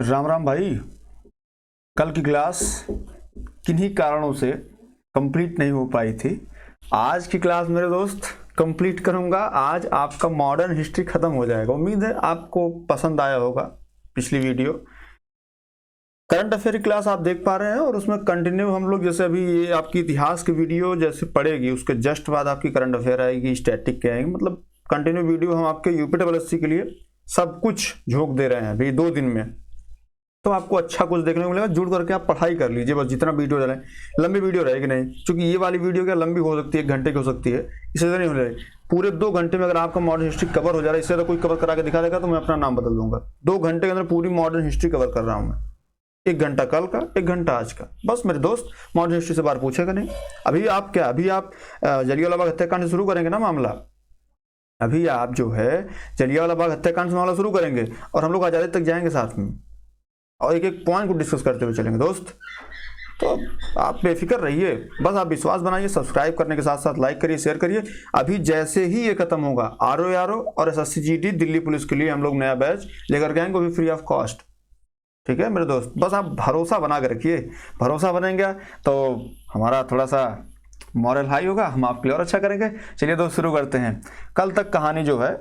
राम राम भाई। कल की क्लास किन्हीं कारणों से कंप्लीट नहीं हो पाई थी। आज की क्लास मेरे दोस्त कंप्लीट करूंगा। आज आपका मॉडर्न हिस्ट्री खत्म हो जाएगा। उम्मीद है आपको पसंद आया होगा पिछली वीडियो। करंट अफेयर की क्लास आप देख पा रहे हैं और उसमें कंटिन्यू हम लोग जैसे अभी ये आपकी इतिहास की वीडियो जैसे पड़ेगी उसके जस्ट बाद आपकी करंट अफेयर आएगी, स्टैटिक के आएगी, मतलब कंटिन्यू वीडियो हम आपके यूपीडब्ल्यूएससी के लिए सब कुछ झोंक दे रहे हैं अभी 2 दिन में। तो आपको अच्छा कुछ देखने को मिलेगा। जुड़ करके आप पढ़ाई कर लीजिए, बस जितना वीडियो डालें। लंबी वीडियो रहेगी नहीं, क्योंकि ये वाली वीडियो क्या लंबी हो सकती है, 1 घंटे की हो सकती है, इससे नहीं हो रही। पूरे 2 घंटे में अगर आपका मॉडर्न हिस्ट्री कवर हो जा रहा है, इससे तो कोई कवर करा के दिखा देगा तो मैं अपना नाम बदल दूंगा। 2 घंटे के अंदर पूरी मॉडर्न हिस्ट्री कवर कर रहा हूँ मैं। 1 घंटा कल का, 1 घंटा आज का। बस मेरे दोस्त मॉडर्न हिस्ट्री से बार पूछेगा नहीं। अभी आप जलियांवाला बाग हत्याकांड से शुरू करेंगे ना मामला। अभी आप जो है जलियांवाला बाग हत्याकांड से मामला शुरू करेंगे और हम लोग आजादी तक जाएंगे साथ में, और एक एक पॉइंट को डिस्कस करते हुए चलेंगे दोस्त। तो आप बेफिक्र रहिए, बस आप विश्वास बनाइए। सब्सक्राइब करने के साथ साथ लाइक करिए, शेयर करिए। अभी जैसे ही ये खत्म होगा, आरओ और एसएससी जीडी दिल्ली पुलिस के लिए हम लोग नया बैच लेकर के आएंगे, वो भी फ्री ऑफ कॉस्ट। ठीक है मेरे दोस्त, बस आप भरोसा बना के रखिए। भरोसा बनेगा तो हमारा थोड़ा सा मॉरल हाई होगा, हम आपके लिए और अच्छा करेंगे। चलिए दोस्त शुरू करते हैं। कल तक कहानी जो है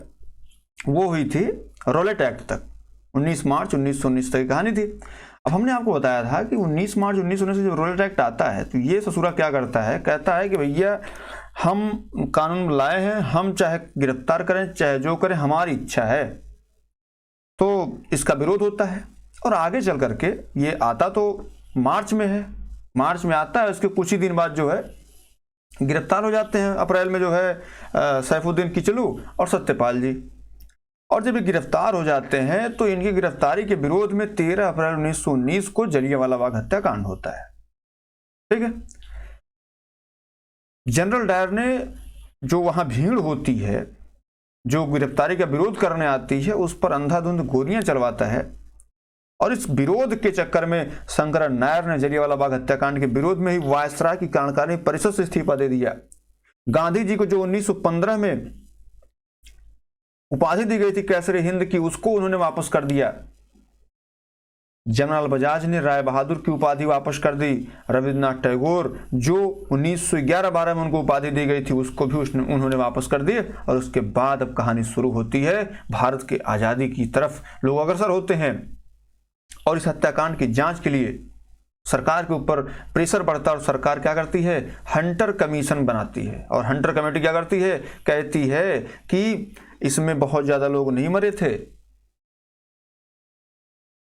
वो हुई थी रॉलेट एक्ट तक, 19 मार्च 1919 तक की कहानी थी। अब हमने आपको बताया था कि 19 मार्च 1919 से जो रॉलेट एक्ट आता है तो ये ससुरा क्या करता है, कहता है कि भैया हम कानून लाए हैं, हम चाहे गिरफ्तार करें चाहे जो करें, हमारी इच्छा है। तो इसका विरोध होता है और आगे चल करके ये आता तो मार्च में है, मार्च में आता है। उसके कुछ ही दिन बाद जो है गिरफ्तार हो जाते हैं। अप्रैल में जो है सैफुद्दीन किचलू और सत्यपाल जी। और जब ये गिरफ्तार हो जाते हैं तो इनकी गिरफ्तारी के विरोध में 13 अप्रैल 1919 को जलियांवाला बाग हत्याकांड होता है। ठीक है। जनरल डायर ने जो वहां भीड़ होती है, जो गिरफ्तारी का विरोध करने आती है, उस पर अंधाधुंध गोलियां चलवाता है। और इस विरोध के चक्कर में शंकरन नायर ने जलियांवाला बाग हत्याकांड के विरोध में ही वायसराय की कार्यकारिणी परिषद से इस्तीफा दे दिया। गांधी जी को जो 1915 में उपाधि दी गई थी कैसरे हिंद की, उसको उन्होंने वापस कर दिया। जमनालाल बजाज ने राय बहादुर की उपाधि वापस कर दी। रविन्द्रनाथ टैगोर जो 1911-12 में उनको उपाधि दी गई थी, उसको भी उन्होंने वापस कर दी। और उसके बाद अब कहानी शुरू होती है, भारत के आजादी की तरफ लोग अग्रसर होते हैं। और इस हत्याकांड की जांच के लिए सरकार के ऊपर प्रेशर बढ़ता है और सरकार क्या करती है, हंटर कमीशन बनाती है। और हंटर कमेटी क्या करती है, कहती है कि इसमें बहुत ज्यादा लोग नहीं मरे थे,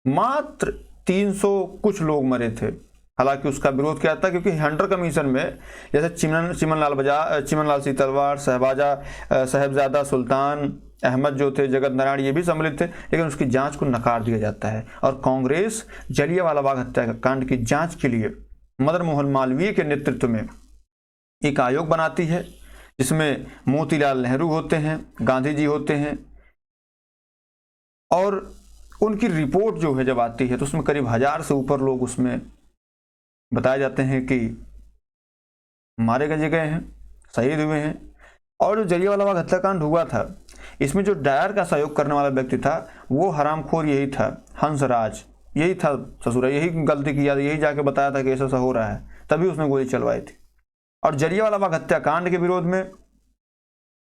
मात्र 300 कुछ लोग मरे थे। हालांकि उसका विरोध क्या था, क्योंकि हंटर कमीशन में जैसे चिमनलाल सीतलवाड़, साहबजादा सुल्तान अहमद जो थे, जगत नारायण, ये भी सम्मिलित थे, लेकिन उसकी जांच को नकार दिया जाता है। और कांग्रेस जलियांवाला बाग हत्याकांड की जांच के लिए मदन मोहन मालवीय के नेतृत्व में एक आयोग बनाती है, जिसमें मोतीलाल नेहरू होते हैं, गांधी जी होते हैं। और उनकी रिपोर्ट जो है जब आती है तो उसमें करीब 1000 से ऊपर लोग उसमें बताए जाते हैं कि मारे गए हैं, शहीद हुए हैं। और जो जलियांवाला बाग हत्याकांड हुआ था, इसमें जो डायर का सहयोग करने वाला व्यक्ति था वो हरामखोर यही था, हंसराज यही था ससुरा, यही गलती किया, यही जाके बताया था कि ऐसा हो रहा है, तभी उसने गोली चलवाई थी। और जलियांवाला बाग हत्याकांड के विरोध में,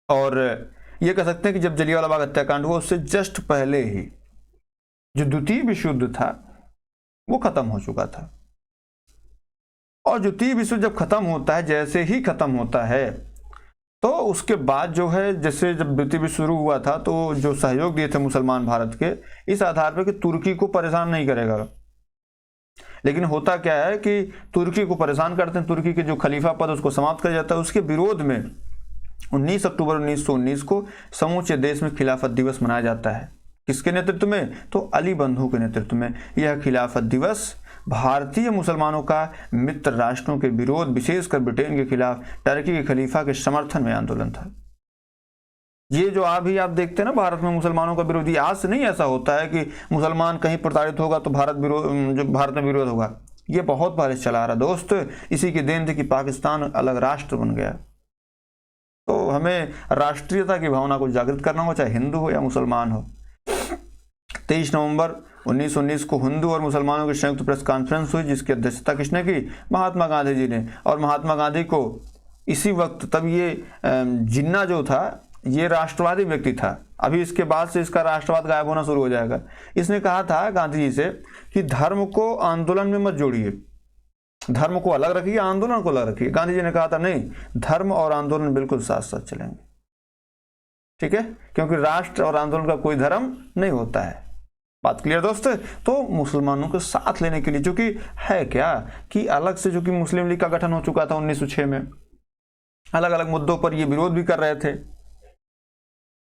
और ये कह सकते हैं कि जब जलियांवाला बाग हत्याकांड हुआ उससे जस्ट पहले ही जो द्वितीय विश्व युद्ध था वो खत्म हो चुका था। और द्वितीय विश्व युद्ध जब खत्म होता है, जैसे ही खत्म होता है तो उसके बाद जो है, जैसे जब द्वितीय विश्व शुरू हुआ था तो जो सहयोग दिए थे मुसलमान भारत के, इस आधार पर कि तुर्की को परेशान नहीं करेगा। लेकिन होता क्या है कि तुर्की को परेशान करते हैं, तुर्की के जो खलीफा पद उसको समाप्त कर जाता है। उसके विरोध में 19 अक्टूबर 1919 को समूचे देश में खिलाफत दिवस मनाया जाता है। किसके नेतृत्व में, तो अली बंधु के नेतृत्व में। यह खिलाफत दिवस भारतीय मुसलमानों का मित्र राष्ट्रों के विरोध, विशेषकर ब्रिटेन के खिलाफ टर्की के खलीफा के समर्थन में आंदोलन था। ये जो अभी आप देखते हैं ना भारत में मुसलमानों का विरोध, आज से नहीं ऐसा होता है कि मुसलमान कहीं प्रताड़ित होगा तो भारत में विरोध होगा। ये बहुत बार चला आ रहा दोस्त। इसी की देन थी कि पाकिस्तान अलग राष्ट्र बन गया। तो हमें राष्ट्रीयता की भावना को जागृत करना हो, चाहे हिंदू हो या मुसलमान हो। 23 नवंबर 1919 को हिंदू और मुसलमानों की संयुक्त प्रेस कॉन्फ्रेंस हुई, जिसकी अध्यक्षता किसने की? महात्मा गांधी जी ने। और महात्मा गांधी को इसी वक्त, तब ये जिन्ना जो था ये राष्ट्रवादी व्यक्ति था, अभी इसके बाद से इसका राष्ट्रवाद गायब होना शुरू हो जाएगा। इसने कहा था गांधी जी से कि धर्म को आंदोलन में मत जोड़िए, धर्म को अलग रखिए, आंदोलन को अलग रखिए। गांधी जी ने कहा था नहीं, धर्म और आंदोलन बिल्कुल साथ साथ चलेंगे, ठीक है, क्योंकि राष्ट्र और आंदोलन का कोई धर्म नहीं होता है। बात क्लियर दोस्त? तो मुसलमानों को साथ लेने के लिए, जो कि है क्या कि अलग से जो कि मुस्लिम लीग का गठन हो चुका था 1906 में, अलग अलग मुद्दों पर ये विरोध भी कर रहे थे।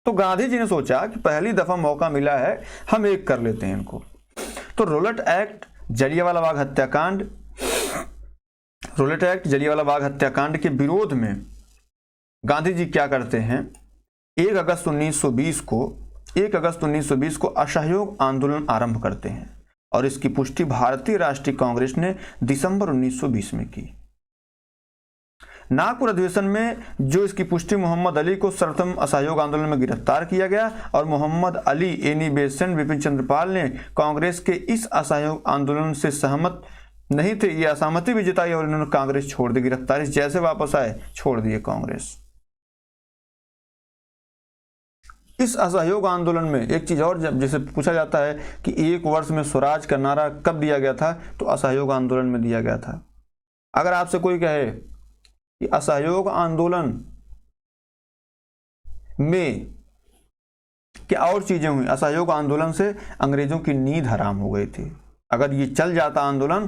तो गांधी जी ने सोचा कि पहली दफा मौका मिला है, हम एक कर लेते हैं इनको। तो रोलेट एक्ट, जलियांवाला बाग हत्याकांड, रोलेट एक्ट, जलियांवाला बाग हत्याकांड के विरोध में गांधी जी क्या करते हैं? 1 अगस्त 1920 को असहयोग आंदोलन आरंभ करते हैं और इसकी पुष्टि भारतीय राष्ट्रीय कांग्रेस ने दिसंबर 1920 में की। नागपुर अधिवेशन में जो इसकी पुष्टि मोहम्मद अली को सर्वप्रथम असहयोग आंदोलन में गिरफ्तार किया गया और मोहम्मद अली, एनी बेसेंट, विपिन चंद्रपाल ने कांग्रेस के इस असहयोग आंदोलन से सहमत नहीं थे। ये असहमति भी जताई और इन्होंने कांग्रेस छोड़ दी। गिरफ्तारी जैसे वापस आए छोड़ दिए कांग्रेस। इस असहयोग आंदोलन में एक चीज और, जब जैसे पूछा जाता है कि 1 वर्ष में स्वराज का नारा कब दिया गया था, तो असहयोग आंदोलन में दिया गया था। अगर आपसे कोई कहे कि असहयोग आंदोलन में क्या और चीजें हुई, असहयोग आंदोलन से अंग्रेजों की नींद हराम हो गई थी। अगर ये चल जाता आंदोलन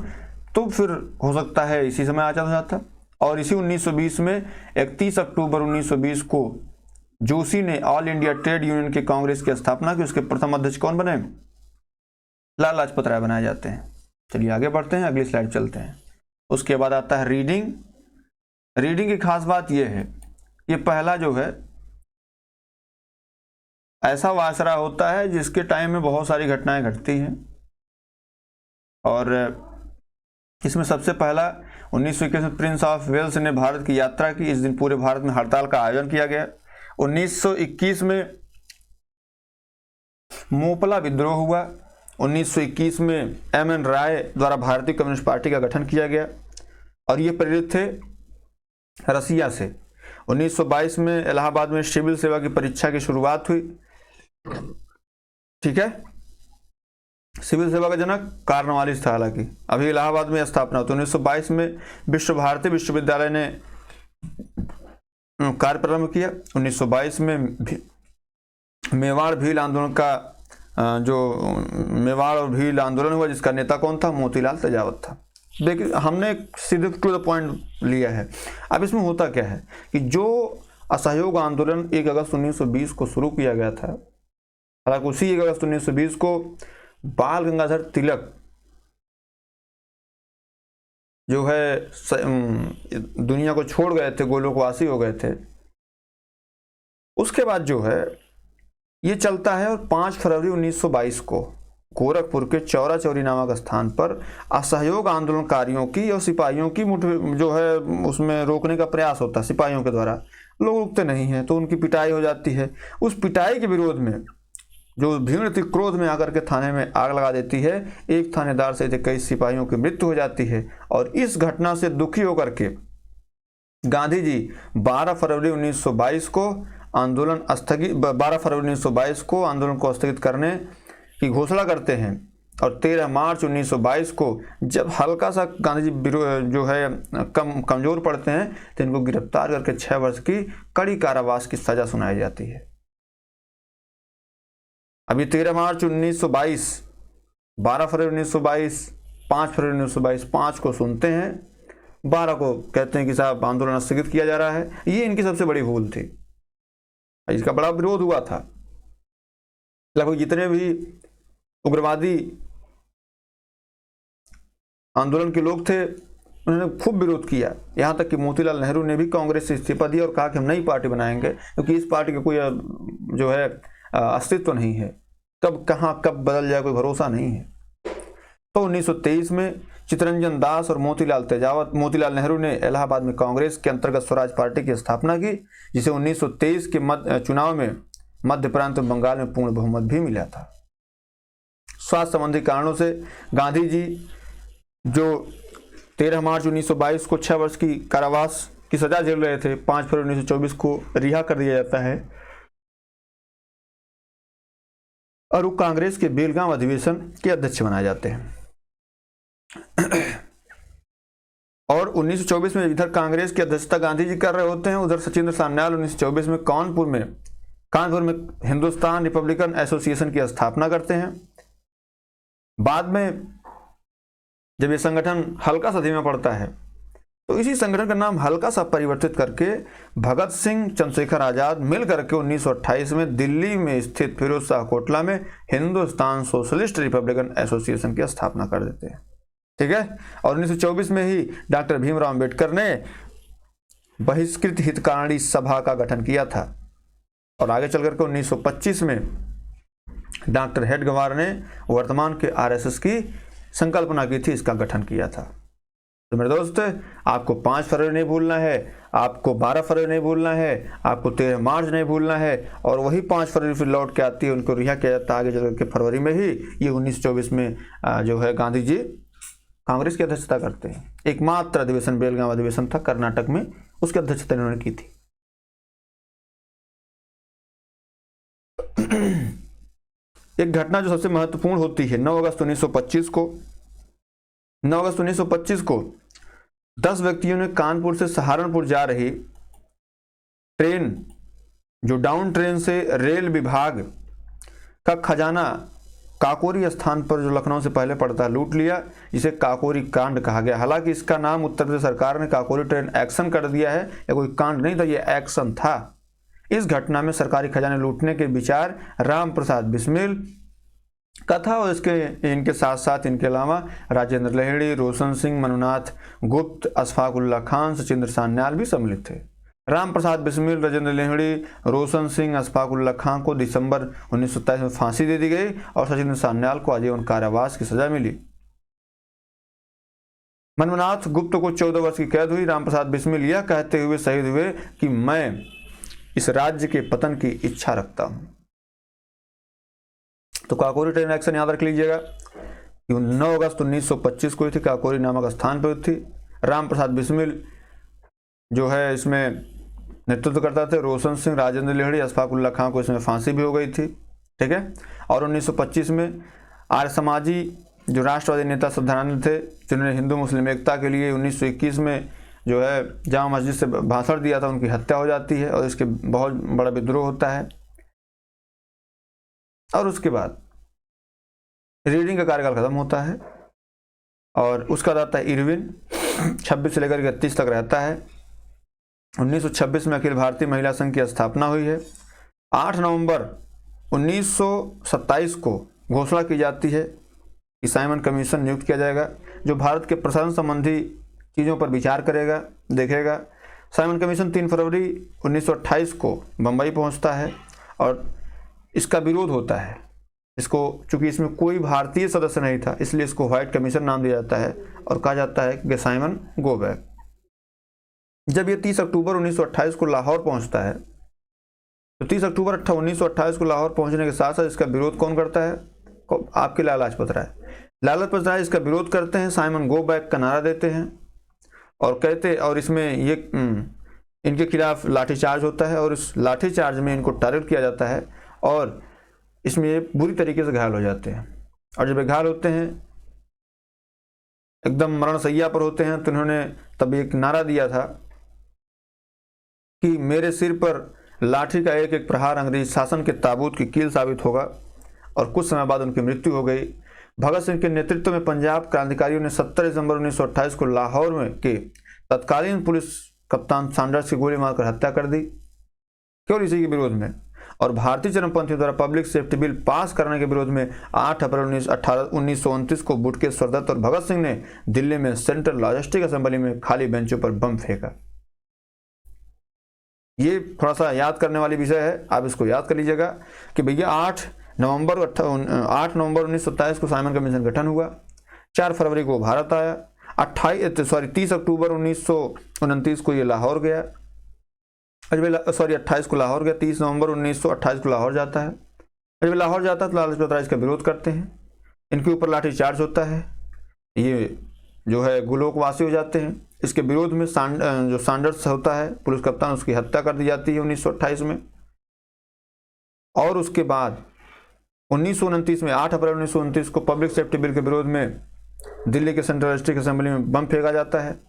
तो फिर हो सकता है इसी समय आजाद हो जाता। और इसी 1920 में 31 अक्टूबर 1920 को जोशी ने ऑल इंडिया ट्रेड यूनियन के कांग्रेस की स्थापना की। उसके प्रथम अध्यक्ष कौन बने? लाला लाजपत राय बनाए जाते हैं। चलिए आगे बढ़ते हैं, अगली स्लाइड चलते हैं। उसके बाद आता है रीडिंग। रीडिंग की खास बात यह है, ये पहला जो है ऐसा वायसराय होता है जिसके टाइम में बहुत सारी घटनाएं घटती हैं और इसमें सबसे पहला 1921 में प्रिंस ऑफ वेल्स ने भारत की यात्रा की। इस दिन पूरे भारत में हड़ताल का आयोजन किया गया। 1921 में मोपला विद्रोह हुआ। 1921 में एम.एन. राय द्वारा भारतीय कम्युनिस्ट पार्टी का गठन किया गया और ये प्रेरित थे रसिया से। 1922 में इलाहाबाद में सिविल सेवा की परीक्षा की शुरुआत हुई, ठीक है। सिविल सेवा का जनक कार्नवालिस था, हालांकि अभी इलाहाबाद में स्थापना हुई। 1922 में विश्व भारती विश्वविद्यालय ने कार्य प्रारंभ किया। 1922 में मेवाड़ भील आंदोलन का जो मेवाड़ और भील आंदोलन हुआ, जिसका नेता कौन था? मोतीलाल तेजावत था। देखिए हमने सीधे टू द पॉइंट लिया है। अब इसमें होता क्या है कि जो असहयोग आंदोलन 1 अगस्त 1920 को शुरू किया गया था, हालांकि उसी 1 अगस्त 1920 को बाल गंगाधर तिलक जो है दुनिया को छोड़ गए थे, गोलोकवासी हो गए थे। उसके बाद जो है ये चलता है और 5 फरवरी 1922 को गोरखपुर के चौरा चौरी नामक स्थान पर असहयोग आंदोलनकारियों की और सिपाहियों की जो है उसमें रोकने का प्रयास होता है सिपाहियों के द्वारा। लोग रुकते नहीं हैं तो उनकी पिटाई हो जाती है। उस पिटाई के विरोध में जो भीड़ थी क्रोध में आकर के थाने में आग लगा देती है। एक थानेदार से कई सिपाहियों की मृत्यु हो जाती है और इस घटना से दुखी होकर के गांधी जी 12 फरवरी 1922 को आंदोलन को स्थगित करने की घोषणा करते हैं और 13 मार्च 1922 को जब हल्का सा गांधी जी जो है कमजोर पड़ते हैं तो इनको गिरफ्तार करके 6 वर्ष की कड़ी कारावास की सजा सुनाई जाती है। अभी 13 मार्च 1922, 12 फरवरी 1922, 5 फरवरी 1922, 5 को सुनते हैं, 12 को कहते हैं कि साहब आंदोलन स्थगित किया जा रहा है। ये इनकी सबसे बड़ी भूल थी, इसका बड़ा विरोध हुआ था। लगभग जितने भी उग्रवादी आंदोलन के लोग थे उन्होंने खूब विरोध किया। यहाँ तक कि मोतीलाल नेहरू ने भी कांग्रेस से इस्तीफा दिया और कहा कि हम नई पार्टी बनाएंगे, क्योंकि इस पार्टी का कोई जो है अस्तित्व नहीं है, कब कहाँ कब बदल जाए कोई भरोसा नहीं है। तो 1923 में चित्तरंजन दास और मोतीलाल नेहरू ने इलाहाबाद में कांग्रेस के अंतर्गत स्वराज पार्टी की स्थापना की, जिसे 1923 के चुनाव में मध्य प्रांत बंगाल में पूर्ण बहुमत भी मिला था। स्वास्थ्य संबंधी कारणों से गांधी जी जो 13 मार्च 1922 को 6 वर्ष की कारावास की सजा झेल रहे थे, 5 फरवरी 1924 को रिहा कर दिया जाता है और वो कांग्रेस के बेलगांव अधिवेशन के अध्यक्ष बनाए जाते हैं। और 1924 में इधर कांग्रेस की अध्यक्षता गांधी जी कर रहे होते हैं, उधर सचिंद्र सान्याल 1924 में कानपुर में हिंदुस्तान रिपब्लिकन एसोसिएशन की स्थापना करते हैं। बाद में जब ये संगठन हल्का सा धीमा पड़ता है तो इसी संगठन का नाम हल्का सा परिवर्तित करके भगत सिंह चंद्रशेखर आजाद मिल करके 1928 में दिल्ली में स्थित फिरोज शाह कोटला में हिंदुस्तान सोशलिस्ट रिपब्लिकन एसोसिएशन की स्थापना कर देते हैं। ठीक है। और 1924 में ही डॉक्टर भीमराव अंबेडकर ने बहिष्कृत हितकारिणी सभा का गठन किया था और आगे चल करके 1925 में डॉक्टर हेडगेवार ने वर्तमान के आरएसएस की संकल्पना की थी, इसका गठन किया था। तो मेरे दोस्त, आपको 5 फरवरी नहीं भूलना है, आपको 12 फरवरी नहीं भूलना है, आपको 13 मार्च नहीं भूलना है, और वही 5 फरवरी फिर लौट के आती है, उनको रिहा किया जाता है आगे चल के फरवरी में ही। ये 1924 में जो है गांधी जी कांग्रेस की अध्यक्षता करते हैं। एकमात्र अधिवेशन बेलगांव अधिवेशन था कर्नाटक में, उसकी अध्यक्षता इन्होंने की थी। एक घटना जो सबसे महत्वपूर्ण होती है, 9 अगस्त 1925 को 10 व्यक्तियों ने कानपुर से सहारनपुर जा रही ट्रेन, जो डाउन ट्रेन से रेल विभाग का खजाना काकोरी स्थान पर जो लखनऊ से पहले पड़ता है, लूट लिया, जिसे काकोरी कांड कहा गया। हालांकि इसका नाम उत्तर प्रदेश सरकार ने काकोरी ट्रेन एक्शन कर दिया है, या कोई कांड नहीं था, ये एक्शन था। इस घटना में सरकारी खजाने लूटने के विचार राम प्रसाद बिस्मिल का था और इनके साथ साथ इनके अलावा राजेंद्र लहिड़ी, रोशन सिंह, मनुनाथ गुप्त, अशफाक उल्लाह खान, सचिंद्र सान्याल भी सम्मिलित थे। राम प्रसाद बिस्मिल, राजेंद्र लहिड़ी, रोशन सिंह, अशफाक उल्लाह खान को दिसंबर 1927 में फांसी दे दी गई और सचिंद्र सान्याल को आजीवन कारावास की सजा मिली। मनुनाथ गुप्त को 14 वर्ष की कैद हुई। राम प्रसाद बिस्मिल यह कहते हुए शहीद हुए कि मैं इस राज्य के पतन की इच्छा रखता हूं। तो काकोरी ट्रेन एक्शन याद रख लीजिएगा, 9 अगस्त 1925 को थी, काकोरी नामक स्थान पर थी। राम प्रसाद बिस्मिल जो है इसमें नेतृत्व करता थे। रोशन सिंह, राजेंद्र लहिड़ी, अशफाक उल्लाह खान को इसमें फांसी भी हो गई थी। ठीक है। और 1925 में आर्य समाजी जो राष्ट्रवादी नेता श्रद्धानंद थे, जिन्होंने हिंदू मुस्लिम एकता के लिए 1921 में जो है जामा मस्जिद से भाषण दिया था, उनकी हत्या हो जाती है और इसके बहुत बड़ा विद्रोह होता है। और उसके बाद रीडिंग का कार्यकाल खत्म होता है और उसका दाता इरविन 26 से लेकर 31 तक रहता है। 1926 में अखिल भारतीय महिला संघ की स्थापना हुई है। 8 नवंबर 1927 को घोषणा की जाती है कि साइमन कमीशन नियुक्त किया जाएगा, जो भारत के प्रशासन संबंधी चीज़ों पर विचार करेगा, देखेगा। साइमन कमीशन 3 फरवरी 1928 को बम्बई पहुंचता है और इसका विरोध होता है। इसको चूंकि इसमें कोई भारतीय सदस्य नहीं था, इसलिए इसको व्हाइट कमीशन नाम दिया जाता है और कहा जाता है कि साइमन गो बैक। जब ये 30 अक्टूबर 1928 को लाहौर पहुंचता है, तो 30 अक्टूबर 1928 को लाहौर पहुंचने के साथ साथ इसका विरोध कौन करता है? आपके लाला लाजपत राय। लाला लाजपत राय इसका विरोध करते हैं, साइमन गो बैक का नारा देते हैं और कहते, और इसमें ये इनके खिलाफ लाठीचार्ज होता है और इस लाठीचार्ज में इनको टारगेट किया जाता है और इसमें ये बुरी तरीके से घायल हो जाते हैं। और जब घायल होते हैं, एकदम मरणशैया पर होते हैं, तो इन्होंने तब एक नारा दिया था कि मेरे सिर पर लाठी का एक एक प्रहार अंग्रेज शासन के ताबूत की कील साबित होगा। और कुछ समय बाद उनकी मृत्यु हो गई। भगत सिंह के नेतृत्व में पंजाब क्रांतिकारियों ने 17 दिसंबर 1928 को लाहौर में के तत्कालीन पुलिस कप्तान सैंडर्स की गोली मारकर हत्या कर दी, केवल इसी के विरोध में। और भारतीय चरमपंथियों द्वारा पब्लिक सेफ्टी बिल पास करने के विरोध में 8 अप्रैल 1929 को बुटकेश्वर दत्त और भगत सिंह ने दिल्ली में सेंट्रल लॉजिस्टिक असेंबली में खाली बेंचों पर बम फेंका। ये थोड़ा सा याद करने वाली विषय है, आप इसको याद कर लीजिएगा कि भैया 8 नवंबर 1927 को साइमन कमीशन गठन हुआ। 4 फरवरी को भारत आया। 30 अक्टूबर 1929 को ये लाहौर गया। 28 को लाहौर गया। 30 नवंबर 1928 को लाहौर जाता है। जब लाहौर जाता है तो लाला लाजपत राय इसका विरोध करते हैं इनके ऊपर लाठीचार्ज होता है, ये जो है गोलोकवासी हो जाते हैं। इसके विरोध में जो सैंडर्स होता है पुलिस कप्तान, उसकी हत्या कर दी जाती है 1928 में। और उसके बाद 1929 में 8 अप्रैल 1929 को पब्लिक सेफ्टी बिल के विरोध में दिल्ली के सेंट्रल डिस्ट्रिक्ट असेंबली में बम फेंका जाता है।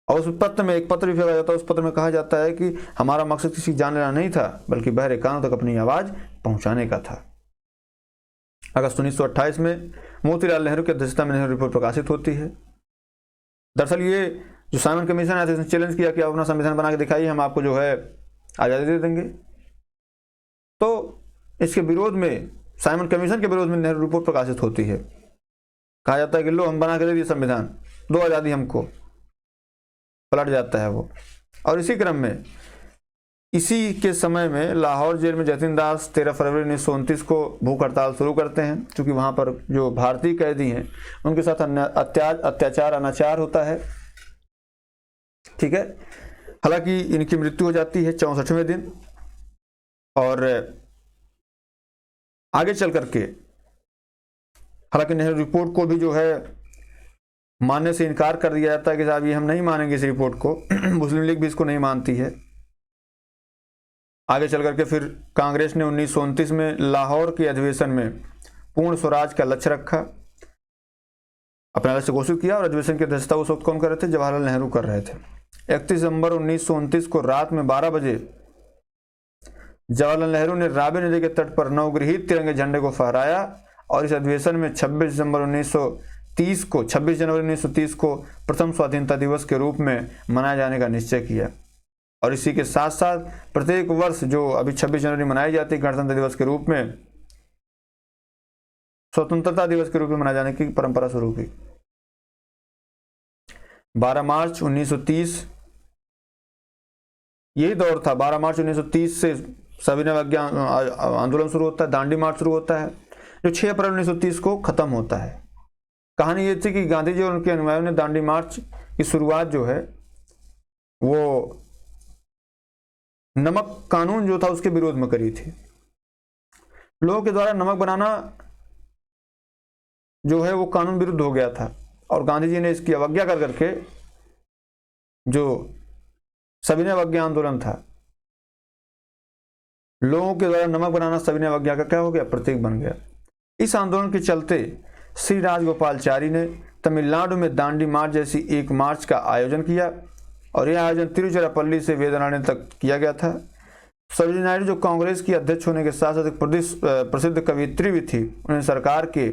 और उस पत्र में एक पत्र भी फेंका जाता है। उस पत्र में कहा जाता है कि हमारा मकसद किसी जान लेना नहीं था, बल्कि बहरे कानों तक अपनी आवाज पहुंचाने का था। अगस्त 1928 में मोतीलाल नेहरू की अध्यक्षता में नेहरू रिपोर्ट प्रकाशित होती है। दरअसल ये जो साइमन कमीशन आया था, इसने चैलेंज किया कि आप अपना संविधान बना के दिखाइए, हम आपको जो है आज़ादी दे देंगे। तो इसके विरोध में, साइमन कमीशन के विरोध में नेहरू रिपोर्ट प्रकाशित होती है। कहा जाता है कि लो हम बना के दे दिए संविधान, दो आज़ादी हमको, पलट जाता है वो। और इसी क्रम में इसी के समय में लाहौर जेल में जतिन दास 13 फरवरी 1929 को भूख हड़ताल शुरू करते हैं, क्योंकि वहाँ पर जो भारतीय कैदी हैं उनके साथ अत्याचार अनाचार होता है। ठीक है, हालांकि इनकी मृत्यु हो जाती है 64वें दिन। और आगे चल करके हालांकि नेहरू रिपोर्ट को भी जो है मानने से इनकार कर दिया जाता है कि साहब ये हम नहीं मानेंगे इस रिपोर्ट को। मुस्लिम लीग भी इसको नहीं मानती है। आगे चल करके फिर कांग्रेस ने 1929 में लाहौर के अधिवेशन में पूर्ण स्वराज का लक्ष्य रखा, अपना लक्ष्य घोषित किया। और अधिवेशन की अध्यक्षता उस वक्त कौन कर रहे थे? जवाहरलाल नेहरू कर रहे थे। 31 दिसंबर 1929 को रात में 12 बजे जवाहरलाल नेहरू ने रावी नदी के तट पर नवगृहित तिरंगे झंडे को फहराया। और इस अधिवेशन में 26 जनवरी 1930 को प्रथम स्वाधीनता दिवस के रूप में मनाए जाने का निश्चय किया। और इसी के साथ साथ प्रत्येक वर्ष जो अभी 26 जनवरी मनाई जाती है गणतंत्र दिवस के रूप में, स्वतंत्रता दिवस के रूप में मनाए जाने की परंपरा शुरू की। 12 मार्च 1930 यही दौर था। 12 मार्च 1930 से सविनय अवज्ञा आंदोलन शुरू होता है, दांडी मार्च शुरू होता है, जो 6 अप्रैल 1930 को खत्म होता है। कहानी ये थी कि गांधी जी और उनके अनुयायियों ने दांडी मार्च की शुरुआत जो है वो नमक कानून जो था उसके विरोध में करी थी। लोगों के द्वारा नमक बनाना जो है वो कानून विरुद्ध हो गया था। और गांधी जी ने इसकी अवज्ञा कर करके जो सविनय अवज्ञा आंदोलन था, लोगों के द्वारा नमक बनाना सविनय अवज्ञा का क्या हो गया? प्रतीक बन गया। इस आंदोलन के चलते श्री राजगोपालचारी ने तमिलनाडु में दांडी मार्च जैसी एक मार्च का आयोजन किया। और यह आयोजन तिरुचिरापल्ली से वेदनाडे तक किया गया था। सरोजिनी नायडू जो कांग्रेस की अध्यक्ष होने के साथ साथ एक प्रसिद्ध कवियत्री भी थी, उन्हें सरकार के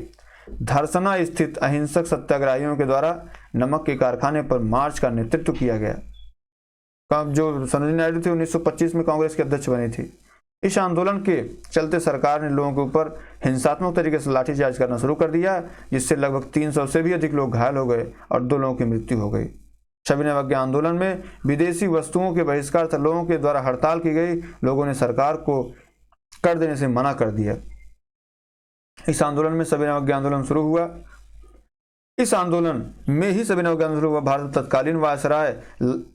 धरसना स्थित अहिंसक सत्याग्रहियों के द्वारा नमक के कारखाने पर मार्च का नेतृत्व किया गया। जो सरोजिनी नायडू थी 1925 में कांग्रेस की अध्यक्ष बनी थी। इस आंदोलन के चलते सरकार ने लोगों के ऊपर हिंसात्मक तरीके से लाठीचार्ज करना शुरू कर दिया, जिससे लगभग 300 से भी अधिक लोग घायल हो गए और 2 लोगों की मृत्यु हो गई। सविनय अवज्ञा आंदोलन में विदेशी वस्तुओं के बहिष्कार तथा लोगों के द्वारा हड़ताल की गई। लोगों ने सरकार को कर देने से मना कर दिया। इस आंदोलन में सविनय अवज्ञा आंदोलन शुरू हुआ। इस आंदोलन में ही सविनय अवज्ञा आंदोलन शुरू हुआ। भारत तत्कालीन वायसराय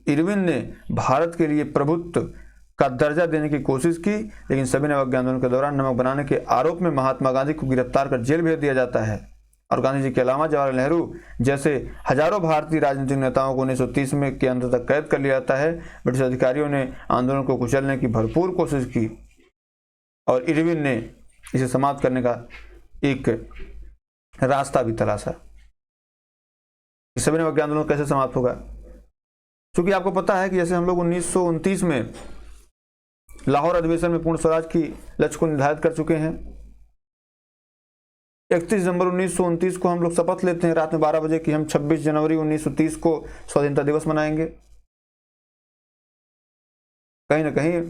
इरविन ने भारत के लिए प्रभुत्व का दर्जा देने की कोशिश की, लेकिन सविनय अवज्ञा आंदोलन के दौरान नमक बनाने के आरोप में महात्मा गांधी को गिरफ्तार कर जेल भेज दिया जाता है। और गांधी जी के अलावा जवाहरलाल नेहरू जैसे हजारों भारतीय राजनीतिक नेताओं को 1930 में के अंत तक कैद कर लिया जाता है। ब्रिटिश अधिकारियों ने आंदोलन को कुचलने की भरपूर कोशिश की और इरविन ने इसे समाप्त करने का एक रास्ता भी तलाशा। सविनय अवज्ञा आंदोलन कैसे समाप्त होगा? क्योंकि आपको पता है कि जैसे हम लोग 1929 में लाहौर अधिवेशन में पूर्ण स्वराज की लक्ष्य को निर्धारित कर चुके हैं। 31 दिसंबर 1929 को हम लोग शपथ लेते हैं रात में 12 बजे कि हम 26 जनवरी 1930 को स्वाधीनता दिवस मनाएंगे। कहीं ना कहीं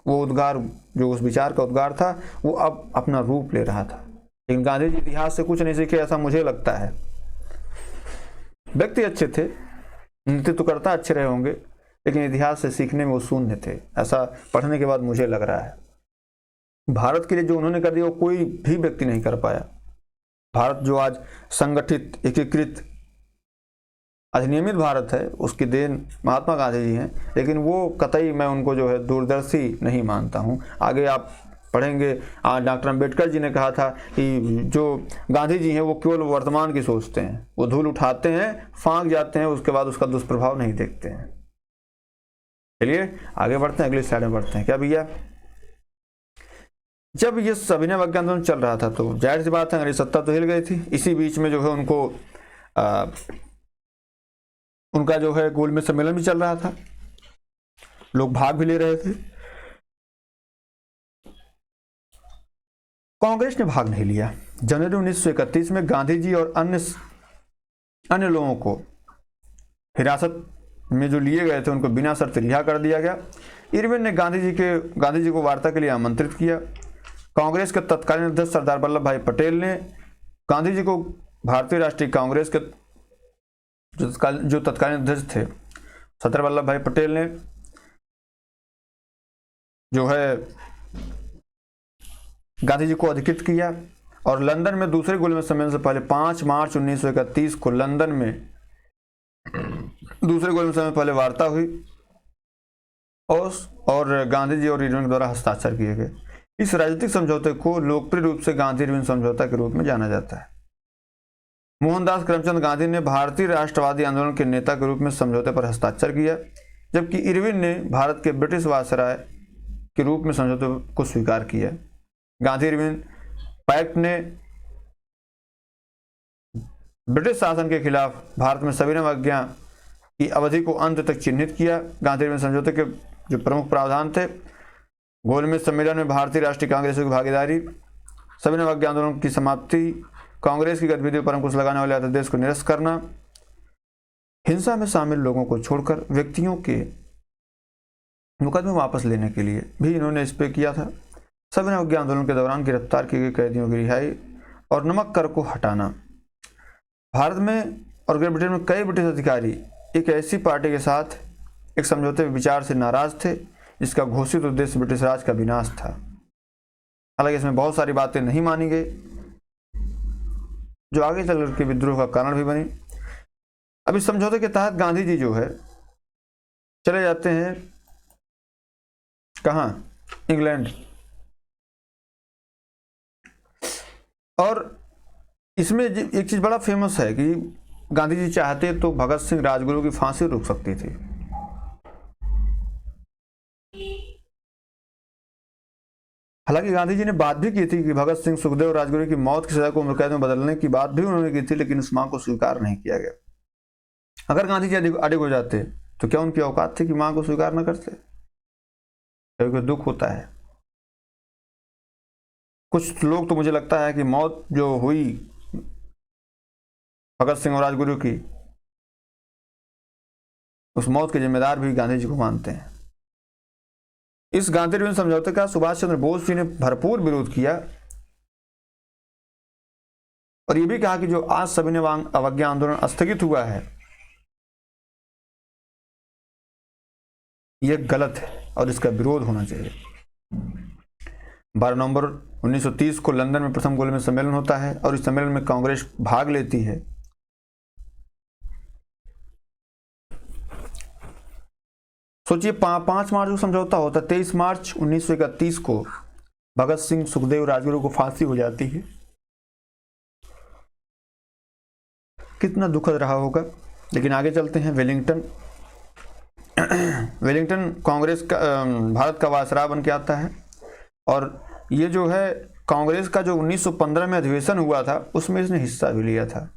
वो उद्गार, जो उस विचार का उद्गार था, वो अब अपना रूप ले रहा था। लेकिन गांधी जी इतिहास से कुछ नहीं सीखे, ऐसा मुझे लगता है। व्यक्ति अच्छे थे, नेतृत्वकर्ता अच्छे रहे होंगे, लेकिन इतिहास से सीखने में वो शून्य थे, ऐसा पढ़ने के बाद मुझे लग रहा है। भारत के लिए जो उन्होंने कर दिया वो कोई भी व्यक्ति नहीं कर पाया। भारत जो आज संगठित, एकीकृत, अधिनियमित भारत है, उसकी देन महात्मा गांधी जी हैं। लेकिन वो कतई मैं उनको जो है दूरदर्शी नहीं मानता हूँ। आगे आप पढ़ेंगे। डॉक्टर अंबेडकर जी ने कहा था कि जो गांधी जी हैं वो केवल वर्तमान की सोचते हैं, वो धूल उठाते हैं, फांक जाते हैं, उसके बाद उसका दुष्प्रभाव नहीं देखते हैं। चलिए आगे बढ़ते हैं, अगली स्लाइड में बढ़ते हैं। क्या भैया, जब ये सविनय अवज्ञा आंदोलन चल रहा था तो जाहिर सी बात है अंग्रेज सत्ता तो हिल गई थी। इसी बीच में जो है उनका जो है गोलमेज सम्मेलन भी चल रहा था, लोग भाग भी ले रहे थे। कांग्रेस ने भाग नहीं लिया। जनवरी 1931 में गांधी जी और अन्य लोगों को हिरासत में जो लिए गए थे उनको बिना शर्त रिहा कर दिया गया। इरविन ने गांधी जी को वार्ता के लिए आमंत्रित किया। कांग्रेस के तत्कालीन अध्यक्ष सरदार वल्लभ भाई पटेल ने गांधी जी को भारतीय राष्ट्रीय कांग्रेस के जो तत्कालीन अध्यक्ष थे सरदार वल्लभ भाई पटेल ने जो है गांधी जी को अधिकृत किया और लंदन में दूसरे गोलमेज सम्मेलन से पहले 5 मार्च 1931 को लंदन में दूसरे गोलमेज सम्मेलन पहले वार्ता हुई और गांधी जी और इरविन द्वारा हस्ताक्षर किए गए। इस राजनीतिक समझौते को लोकप्रिय रूप से गांधी इरविन समझौता के रूप में जाना जाता है। मोहनदास करमचंद गांधी ने भारतीय राष्ट्रवादी आंदोलन के नेता के रूप में समझौते पर हस्ताक्षर किया, जबकि इरविन ने भारत के ब्रिटिश वायसराय के रूप में समझौते को स्वीकार किया। गांधी इरविन पैक्ट ने ब्रिटिश शासन के खिलाफ भारत में सविनय अवज्ञा की अवधि को अंत तक चिन्हित किया। गांधी इरविन समझौते के जो प्रमुख प्रावधान थे, गोलमेज सम्मेलन में भारतीय राष्ट्रीय कांग्रेस की भागीदारी, सविनय अवज्ञा आंदोलन की समाप्ति, कांग्रेस की गतिविधियों पर अंकुश लगाने वाले अध्यादेश को निरस्त करना, हिंसा में शामिल लोगों को छोड़कर व्यक्तियों के मुकदमे वापस लेने के लिए भी इन्होंने इस पे किया था। सविनय अवज्ञा आंदोलन के दौरान गिरफ्तार किए गए कैदियों की रिहाई और नमक कर को हटाना। भारत में और ग्रेट ब्रिटेन में कई ब्रिटिश अधिकारी एक ऐसी पार्टी के साथ एक समझौते विचार से नाराज थे जिसका घोषित उद्देश्य ब्रिटिश राज का विनाश था। हालांकि इसमें बहुत सारी बातें नहीं मानी गई जो आगे चलकर के विद्रोह का कारण भी बनी। अब इस समझौते के तहत गांधी जी जो है चले जाते हैं कहाँ, इंग्लैंड, और इसमें एक चीज बड़ा फेमस है कि गांधी जी चाहते तो भगत सिंह राजगुरु की फांसी रुक सकती थी। हालांकि गांधी जी ने बात भी की थी कि भगत सिंह, सुखदेव और राजगुरु की मौत की सजा को उम्र कैद में बदलने की बात भी उन्होंने की थी, लेकिन इस मांग को स्वीकार नहीं किया गया। अगर गांधी जी अडिग हो जाते तो क्या उनकी औकात थी कि मांग को स्वीकार न करते? क्योंकि दुख होता है। कुछ लोग तो मुझे लगता है कि मौत जो हुई भगत सिंह और राजगुरु की, उस मौत के जिम्मेदार भी गांधी जी को मानते हैं। इस गांधी इरविन समझौते का सुभाष चंद्र बोस जी ने भरपूर विरोध किया और यह भी कहा कि जो आज सविनय अवज्ञा आंदोलन स्थगित हुआ है यह गलत है और इसका विरोध होना चाहिए। 12 नवंबर 1930 को लंदन में प्रथम गोलमेज सम्मेलन होता है और इस सम्मेलन में कांग्रेस भाग लेती है। सोचिए 5 मार्च को समझौता होता है, 23 मार्च 1931 को भगत सिंह, सुखदेव, राजगुरु को फांसी हो जाती है। कितना दुखद रहा होगा। लेकिन आगे चलते हैं। वेलिंगटन कांग्रेस का भारत का वायसराय बन के आता है और ये जो है कांग्रेस का जो 1915 में अधिवेशन हुआ था उसमें इसने हिस्सा भी लिया था।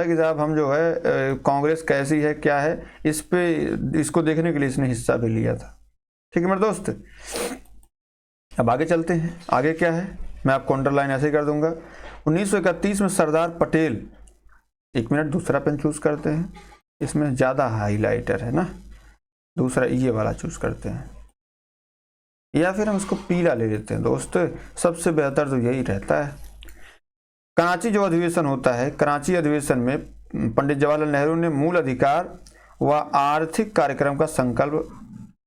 कि साहब हम जो है कांग्रेस कैसी है, क्या है, इसको देखने के लिए इसने हिस्सा भी लिया था। ठीक है मेरे दोस्त, अब आगे चलते हैं। आगे क्या है मैं आपको अंडरलाइन ऐसे ही कर दूंगा। 1931 में सरदार पटेल, एक मिनट दूसरा पेन चूज करते हैं, इसमें ज़्यादा हाईलाइटर है ना, दूसरा ये वाला चूज करते हैं या फिर हम इसको पीला ले लेते हैं दोस्त, सबसे बेहतर तो यही रहता है। कराची जो अधिवेशन होता है, कराची अधिवेशन में पंडित जवाहरलाल नेहरू ने मूल अधिकार व आर्थिक कार्यक्रम का संकल्प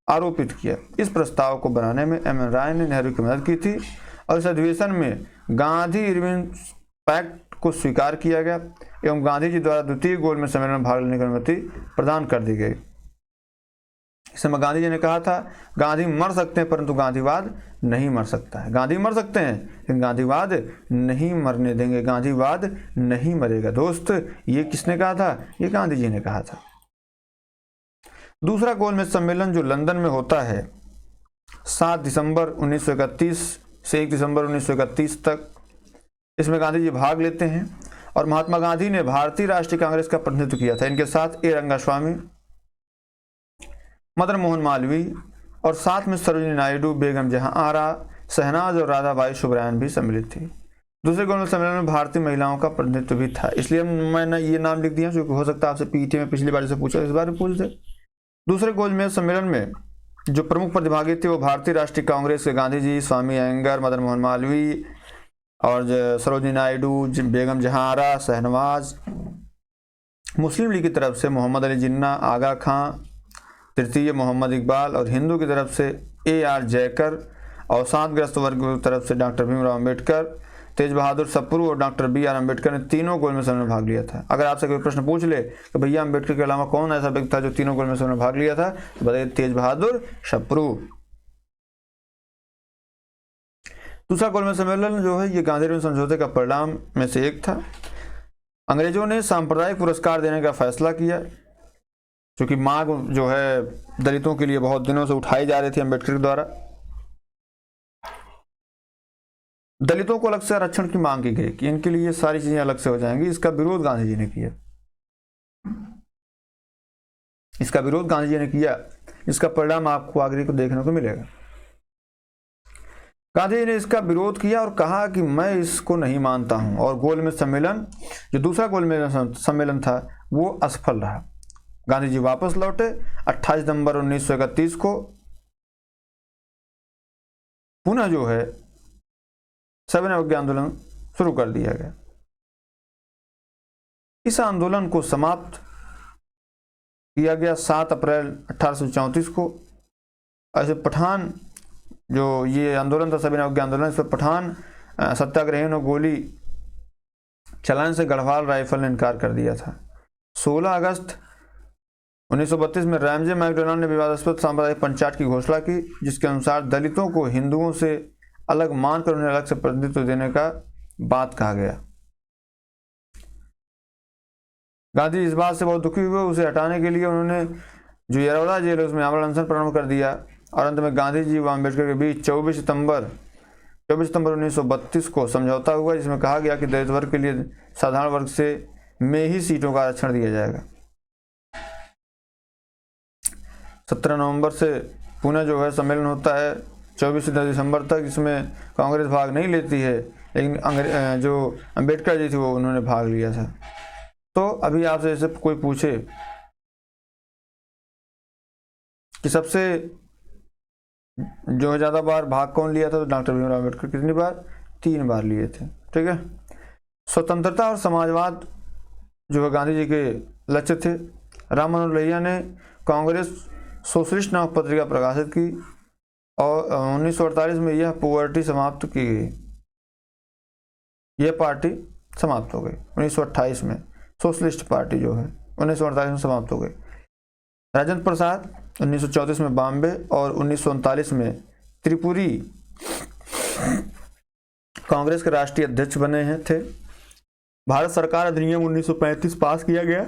आरोपित किया। इस प्रस्ताव को बनाने में एम.एन. राय ने नेहरू की मदद की थी और इस अधिवेशन में गांधी इरविन पैक्ट को स्वीकार किया गया एवं गांधी जी द्वारा द्वितीय गोलमेज सम्मेलन में भाग लेने की अनुमति प्रदान कर दी गई। इसमें गांधी जी ने कहा था गांधी मर सकते हैं परंतु गांधीवाद नहीं मर सकता है। गांधी मर सकते हैं लेकिन गांधीवाद नहीं मरने देंगे, गांधीवाद नहीं मरेगा। दोस्त ये किसने कहा था? ये गांधी जी ने कहा था। दूसरा गोलमेज सम्मेलन जो लंदन में होता है 7 दिसंबर 1931 से 1 दिसंबर 1931 तक, इसमें गांधी जी भाग लेते हैं और महात्मा गांधी ने भारतीय राष्ट्रीय कांग्रेस का प्रतिनिधित्व किया था। इनके साथ ए रंगास्वामी, मदन मोहन मालवीय और साथ में सरोजिनी नायडू, बेगम जहां आरा, शहनाज और राधाबाई सुब्रायन भी सम्मिलित थी। दूसरे गोलमेज सम्मेलन में भारतीय महिलाओं का प्रतिनिधित्व भी था, इसलिए मैंने ये नाम लिख दिया क्योंकि हो सकता है आपसे पीटी में पिछली बार से पूछा, इस बार भी पूछ दे। दूसरे गोलमेज सम्मेलन में जो प्रमुख प्रतिभागी थे वो भारतीय राष्ट्रीय कांग्रेस के गांधी जी, स्वामी अयंगार, मदन मोहन मालवीय और सरोजिनी नायडू, बेगम जहां आरा, शहनवाज। मुस्लिम लीग की तरफ से मोहम्मद अली जिन्ना, आगा खां, तृतीय मोहम्मद इकबाल और हिंदू की तरफ से AR जयकर, अवसादग्रस्त वर्ग की तरफ से डॉक्टर भीमराव अम्बेडकर, तेज बहादुर सप्रू और डॉक्टर BR अम्बेडकर ने तीनों गोलमेज सम्मेलन में भाग लिया था। अगर आपसे कोई प्रश्न पूछ ले कि भैया अम्बेडकर के अलावा कौन ऐसा व्यक्ति था जो तीनों गोलमेज सम्मेलन में भाग लिया था, तो बताइए तेज बहादुर सप्रू। दूसरा गोलमेज सम्मेलन जो है ये गांधी समझौते का परिणाम में से एक था। अंग्रेजों ने सांप्रदायिक पुरस्कार देने का फैसला किया, क्योंकि मांग जो है दलितों के लिए बहुत दिनों से उठाई जा रही थी अम्बेडकर के द्वारा। दलितों को अलग से आरक्षण की मांग की गई कि इनके लिए सारी चीजें अलग से हो जाएंगी। इसका विरोध गांधी जी ने किया, इसका विरोध गांधी जी ने किया। इसका परिणाम आपको आगे को देखने को मिलेगा। गांधी जी ने इसका विरोध किया और कहा कि मैं इसको नहीं मानता हूं, और गोलमेज सम्मेलन जो दूसरा गोलमेज सम्मेलन था वो असफल रहा। गांधी जी वापस लौटे। 28 नवंबर 1931 को पुनः जो है सविनय अवज्ञा आंदोलन शुरू कर दिया गया। इस आंदोलन को समाप्त किया गया 7 अप्रैल 1834 को। ऐसे पठान जो ये आंदोलन था सविनय अवज्ञा आंदोलन, इस पर पठान सत्याग्रहियों ने गोली चलाने से गढ़वाल राइफल ने इनकार कर दिया था। 16 अगस्त 1932 में रैमजे मैकडोनाल्ड ने विवादास्पद सांप्रदायिक पंचायत की घोषणा की, जिसके अनुसार दलितों को हिंदुओं से अलग मानकर उन्हें अलग से प्रतिनिधित्व देने का बात कहा गया। गांधी इस बात से बहुत दुखी हुए। उसे हटाने के लिए उन्होंने जो यरौदा जेल है उसमें आमरण अनशन प्रारंभ कर दिया, और अंत में गांधी जी व अम्बेडकर के बीच 24 सितंबर 1932 को समझौता हुआ, जिसमें कहा गया कि दलित वर्ग के लिए साधारण वर्ग से में ही सीटों का आरक्षण दिया जाएगा। 17 नवंबर से पुणे जो है सम्मेलन होता है 24 दिसंबर तक। इसमें कांग्रेस भाग नहीं लेती है, लेकिन जो अम्बेडकर जी थे वो उन्होंने भाग लिया था। तो अभी आपसे जैसे कोई पूछे कि सबसे जो ज़्यादा बार भाग कौन लिया था, तो डॉक्टर भीमराव अम्बेडकर। कितनी बार? 3 बार लिए थे। ठीक है। स्वतंत्रता और समाजवाद जो है गांधी जी के लक्ष्य थे। राम मनोहर लोहिया ने कांग्रेस सोशलिस्ट नामक पत्रिका प्रकाशित की, और 1948 में यह पार्टी समाप्त की गई। यह पार्टी समाप्त हो गई 1928 में। सोशलिस्ट पार्टी जो है 1948 में समाप्त हो गई। राजेंद्र प्रसाद 1934 में बॉम्बे और 1939 में त्रिपुरी कांग्रेस के राष्ट्रीय अध्यक्ष बने हैं थे। भारत सरकार अधिनियम 1935 पास किया गया,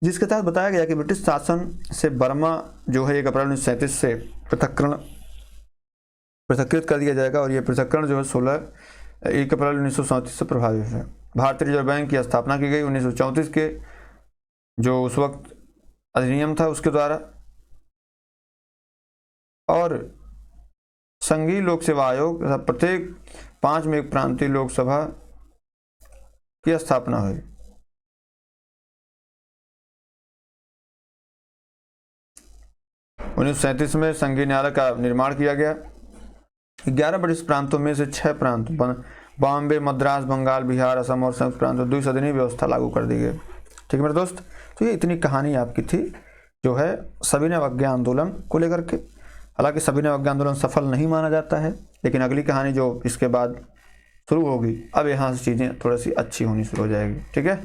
जिसके तहत बताया गया कि ब्रिटिश शासन से बर्मा जो है 1 अप्रैल 1937 से पृथक्कृत कर दिया जाएगा, और यह पृथक्करण जो है 1 अप्रैल 1937 से प्रभावित है। भारतीय रिजर्व बैंक की स्थापना की गई 1934 के जो उस वक्त अधिनियम था उसके द्वारा, और संघीय लोक सेवा आयोग तथा प्रत्येक 5 में एक प्रांतीय लोकसभा की स्थापना हुई। उन्नीस में संघीय न्यायालय का निर्माण किया गया। 11 ब्रिटिश प्रांतों में से 6 प्रांत बॉम्बे, मद्रास, बंगाल, बिहार, असम और संयुक्त प्रांतों द्विसदनीय व्यवस्था लागू कर दी गई। ठीक है मेरे दोस्त, तो ये इतनी कहानी आपकी थी जो है सविनय अवज्ञा आंदोलन को लेकर के। हालांकि सविनय अवज्ञा आंदोलन सफल नहीं माना जाता है, लेकिन अगली कहानी जो इसके बाद शुरू होगी, अब यहाँ से चीज़ें थोड़ी सी अच्छी होनी शुरू हो जाएगी। ठीक है।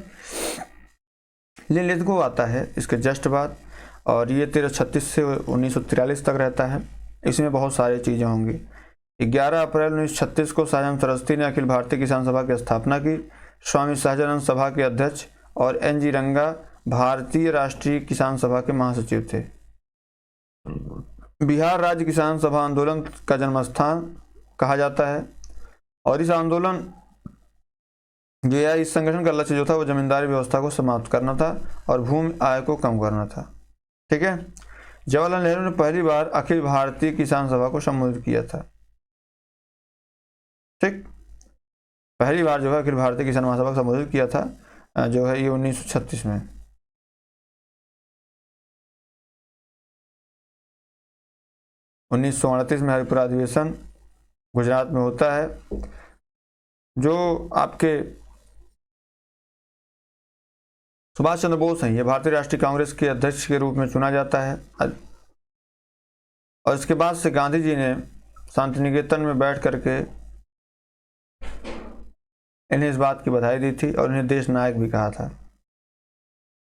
लिलितगो आता है इसके जस्ट बाद, और ये 1336 से 1943 तक रहता है। इसमें बहुत सारी चीज़ें होंगी। 11 अप्रैल 1936 को शाहजहां सरस्वती ने अखिल भारतीय किसान सभा की स्थापना की। स्वामी सहजानंद सभा के अध्यक्ष और NG रंगा भारतीय राष्ट्रीय किसान सभा के महासचिव थे। बिहार राज्य किसान सभा आंदोलन का जन्मस्थान कहा जाता है, और इस आंदोलन इस संगठन का लक्ष्य जो था वो जमींदारी व्यवस्था को समाप्त करना था और भूमि आय को कम करना था। ठीक है। जवाहरलाल नेहरू ने पहली बार अखिल भारतीय किसान सभा को संबोधित किया था। ठीक, पहली बार जो है अखिल भारतीय किसान महासभा को संबोधित किया था, जो है ये 1936 में। उन्नीस सौ 1938 में हरिपुरा अधिवेशन गुजरात में होता है, जो आपके सुभाष चंद्र बोस हैं, ये भारतीय राष्ट्रीय कांग्रेस के अध्यक्ष के रूप में चुना जाता है। और इसके बाद से गांधी जी ने शांति निकेतन में बैठ करके इन्हें इस बात की बधाई दी थी और इन्हें देश नायक भी कहा था।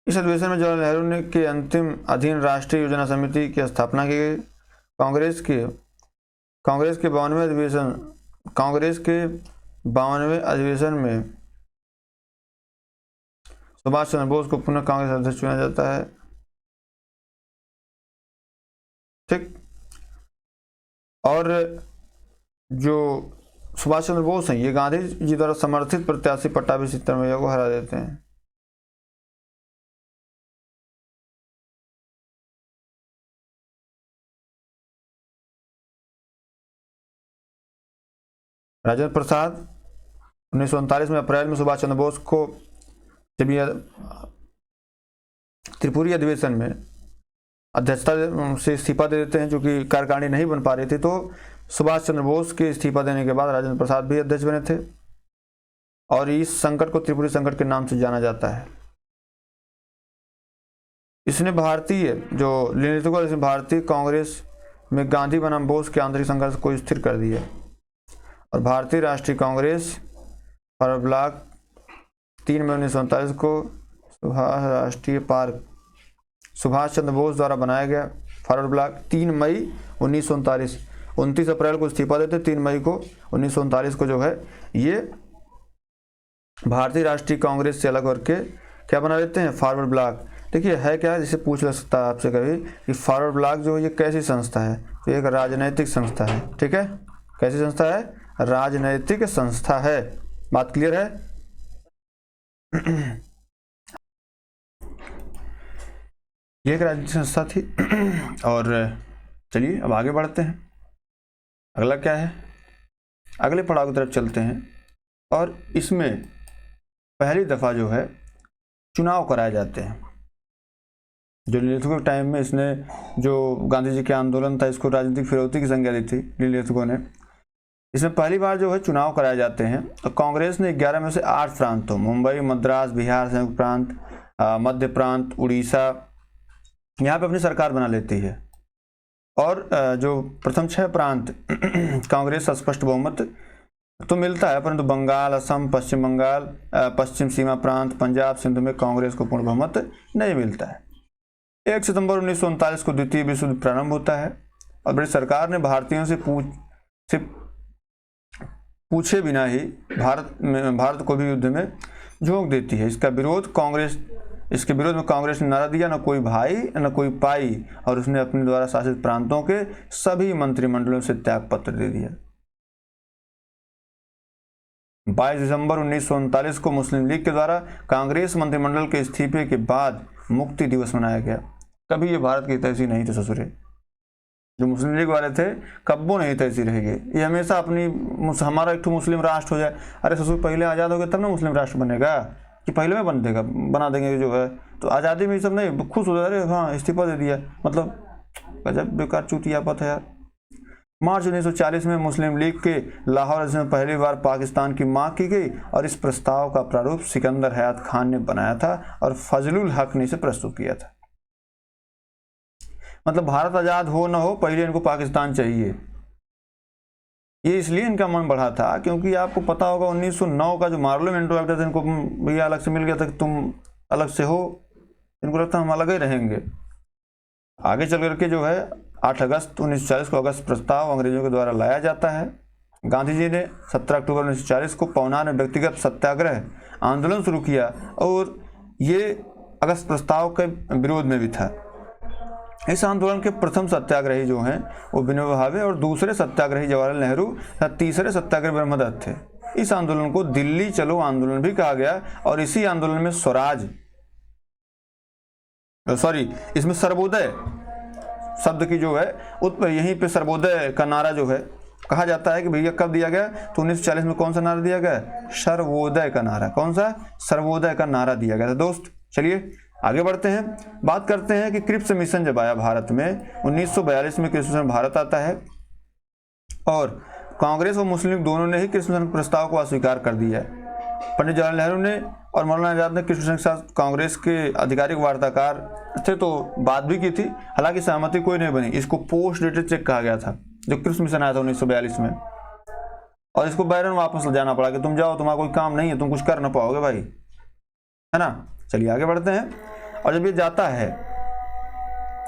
इस अधिवेशन में जवाहरलाल नेहरू ने के अंतिम अधीन राष्ट्रीय योजना समिति की स्थापना की गई। कांग्रेस के 52वें अधिवेशन में सुभाष चंद्र बोस को पुनः कांग्रेस अध्यक्ष चुना जाता है। ठीक, और जो सुभाष चंद्र बोस हैं ये गांधी जी द्वारा समर्थित प्रत्याशी पट्टाभी सिद्धरामैया को हरा देते हैं। राजेंद्र प्रसाद 1939 में अप्रैल में सुभाष चंद्र बोस को जब यह त्रिपुरी अधिवेशन में अध्यक्षता से इस्तीफा दे देते हैं, जो कि कार्यकारिणी नहीं बन पा रही थी, तो सुभाष चंद्र बोस के इस्तीफा देने के बाद राजेंद्र प्रसाद भी अध्यक्ष बने थे, और इस संकट को त्रिपुरी संकट के नाम से जाना जाता है। इसने भारतीय कांग्रेस में गांधी बनाम बोस के आंतरिक संघर्ष को स्थिर कर दिया, और भारतीय राष्ट्रीय कांग्रेस फॉरवर्ड ब्लॉक 3 मई 1939 को राष्ट्रीय पार्क सुभाष चंद्र बोस द्वारा बनाया गया। फॉरवर्ड ब्लॉक 3 मई 1939, 29 अप्रैल को इस्तीफा देते, 3 मई को 1939 को जो है ये भारतीय राष्ट्रीय कांग्रेस से अलग करके क्या बना लेते हैं, फॉरवर्ड ब्लॉक। देखिए है क्या, जिसे पूछ ले सकता है आपसे कभी कि फॉरवर्ड ब्लॉक जो ये कैसी संस्था है, तो एक राजनैतिक संस्था है। ठीक है, कैसी संस्था है, राजनैतिक संस्था है। बात क्लियर है। ये एक राजनीतिक संस्था थी। और चलिए अब आगे बढ़ते हैं। अगला क्या है, अगले पड़ाव की तरफ चलते हैं, और इसमें पहली दफा जो है चुनाव कराए जाते हैं। जो लिलितगो के टाइम में इसने जो गांधी जी के आंदोलन था इसको राजनीतिक फिरौती की संज्ञा दी थी लिलितगो ने। इसमें पहली बार जो है चुनाव कराए जाते हैं, तो कांग्रेस ने 11 में से 8 प्रांतों मुंबई, मद्रास, बिहार संयुक्त प्रांत, मध्य प्रांत, उड़ीसा, यहाँ पे अपनी सरकार बना लेती है। और जो प्रथम 6 प्रांत कांग्रेस का स्पष्ट बहुमत तो मिलता है, परंतु बंगाल, असम, पश्चिम बंगाल, पश्चिम सीमा प्रांत, पंजाब, सिंध में कांग्रेस को पूर्ण बहुमत नहीं मिलता है। 1 सितंबर 1939 को द्वितीय विश्व युद्ध प्रारंभ होता है, और ब्रिटिश सरकार ने भारतीयों से पूछे बिना ही भारत को भी युद्ध में झोंक देती है। इसके विरोध में कांग्रेस ने नारा दिया, न कोई भाई न कोई पाई, और उसने अपने द्वारा शासित प्रांतों के सभी मंत्रिमंडलों से त्याग पत्र दे दिया। 22 दिसंबर 1939 को मुस्लिम लीग के द्वारा कांग्रेस मंत्रिमंडल के इस्तीफे के बाद मुक्ति दिवस मनाया गया। कभी ये भारत की तहसील नहीं थे ससुरे, जो मुस्लिम लीग वाले थे कब्बो नहीं तहसील रहेंगे। ये हमेशा हमारा एक मुस्लिम राष्ट्र हो जाए, अरे ससुर पहले आज़ाद हो गए तब ना मुस्लिम राष्ट्र बनेगा, कि पहले में बना देंगे जो है। तो आज़ादी में ये सब नहीं, खुश हो जाए, अरे हाँ इस्तीफा दे दिया, मतलब गजब बेकार चूतियापत है यार। मार्च 1940 में मुस्लिम लीग के लाहौर में पहली बार पाकिस्तान की मांग की गई, और इस प्रस्ताव का प्रारूप सिकंदर हयात खान ने बनाया था और फजलुल हक ने इसे प्रस्तुत किया था। मतलब भारत आज़ाद हो न हो, पहले इनको पाकिस्तान चाहिए। ये इसलिए इनका मन बढ़ा था क्योंकि आपको पता होगा 1909 का जो मार्लो मिंटो एक्ट था, इनको भैया अलग से मिल गया था कि तुम अलग से हो, इनको लगता है हम अलग ही रहेंगे। आगे चल करके जो है 8 अगस्त 1940 को अगस्त प्रस्ताव अंग्रेजों के द्वारा लाया जाता है। गांधी जी ने 17 अक्टूबर 1940 को पवनार में व्यक्तिगत सत्याग्रह आंदोलन शुरू किया और ये अगस्त प्रस्ताव के विरोध में भी था। इस आंदोलन के प्रथम सत्याग्रही जो हैं वो विनोबा भावे और दूसरे सत्याग्रही जवाहरलाल नेहरू तथा तीसरे सत्याग्रही ब्रह्मदत्त थे। इस आंदोलन को दिल्ली चलो आंदोलन भी कहा गया और इसी आंदोलन में इसमें सर्वोदय शब्द की जो है यहीं पे सर्वोदय का नारा जो है कहा जाता है कि भैया कब दिया गया, तो 1940 में कौन सा नारा दिया गया, सर्वोदय का नारा। कौन सा, सर्वोदय का नारा दिया गया था। दोस्त चलिए आगे बढ़ते हैं, बात करते हैं कि क्रिप्स मिशन जब आया भारत में 1942 में क्रिप्स मिशन भारत आता है और कांग्रेस और मुस्लिम लीग दोनों ने ही क्रिप्स मिशन प्रस्ताव को अस्वीकार कर दिया है। पंडित जवाहरलाल नेहरू ने और मौलाना आजाद ने क्रिप्स मिशन के साथ कांग्रेस के आधिकारिक वार्ताकार थे तो बात भी की थी, हालांकि सहमति कोई नहीं बनी। इसको पोस्ट डेटेड चेक कहा गया था जो क्रिप्स मिशन आया था 1942 में, और इसको बैरन वापस ले जाना पड़ा कि तुम जाओ, तुम्हारा कोई काम नहीं है, तुम कुछ कर ना पाओगे भाई, है ना। चलिए आगे बढ़ते हैं। और जब ये जाता है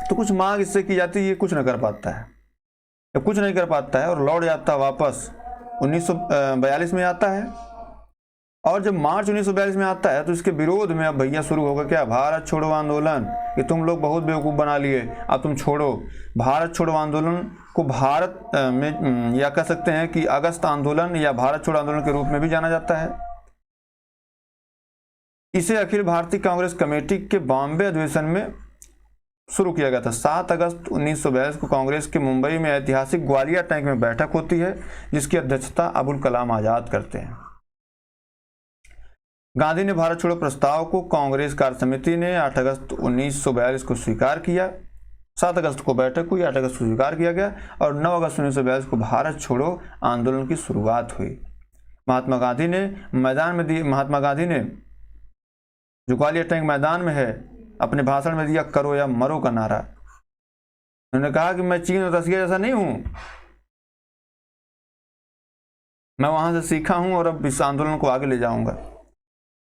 तो कुछ मांग इससे की जाती है, ये कुछ नहीं कर पाता है, जब कुछ नहीं कर पाता है और लौट जाता वापस 1942 में आता है। और जब मार्च 1942 में आता है तो इसके विरोध में अब भैया शुरू होगा क्या, भारत छोड़ो आंदोलन, कि तुम लोग बहुत बेवकूफ़ बना लिए, अब तुम छोड़ो। भारत छोड़ो आंदोलन को भारत में या कह सकते हैं कि अगस्त आंदोलन या भारत छोड़ो आंदोलन के रूप में भी जाना जाता है। इसे अखिल भारतीय कांग्रेस कमेटी के बॉम्बे अधिवेशन में शुरू किया गया था। 7 अगस्त 1942 को कांग्रेस के मुंबई में ऐतिहासिक ग्वालियर टैंक में बैठक होती है जिसकी अध्यक्षता अबुल कलाम आजाद करते हैं। गांधी ने भारत छोड़ो प्रस्ताव को कांग्रेस कार्य समिति ने 8 अगस्त 1942 को स्वीकार किया। 7 अगस्त को बैठक हुई, 8 अगस्त को स्वीकार किया गया और 9 अगस्त 1942 को भारत छोड़ो आंदोलन की शुरुआत हुई। महात्मा गांधी ने जो ग्वालियर टैंक मैदान में है अपने भाषण में दिया करो या मरो का नारा। उन्होंने कहा कि मैं चीन और रसिया जैसा नहीं हूं, मैं वहां से सीखा हूं और अब इस आंदोलन को आगे ले जाऊंगा।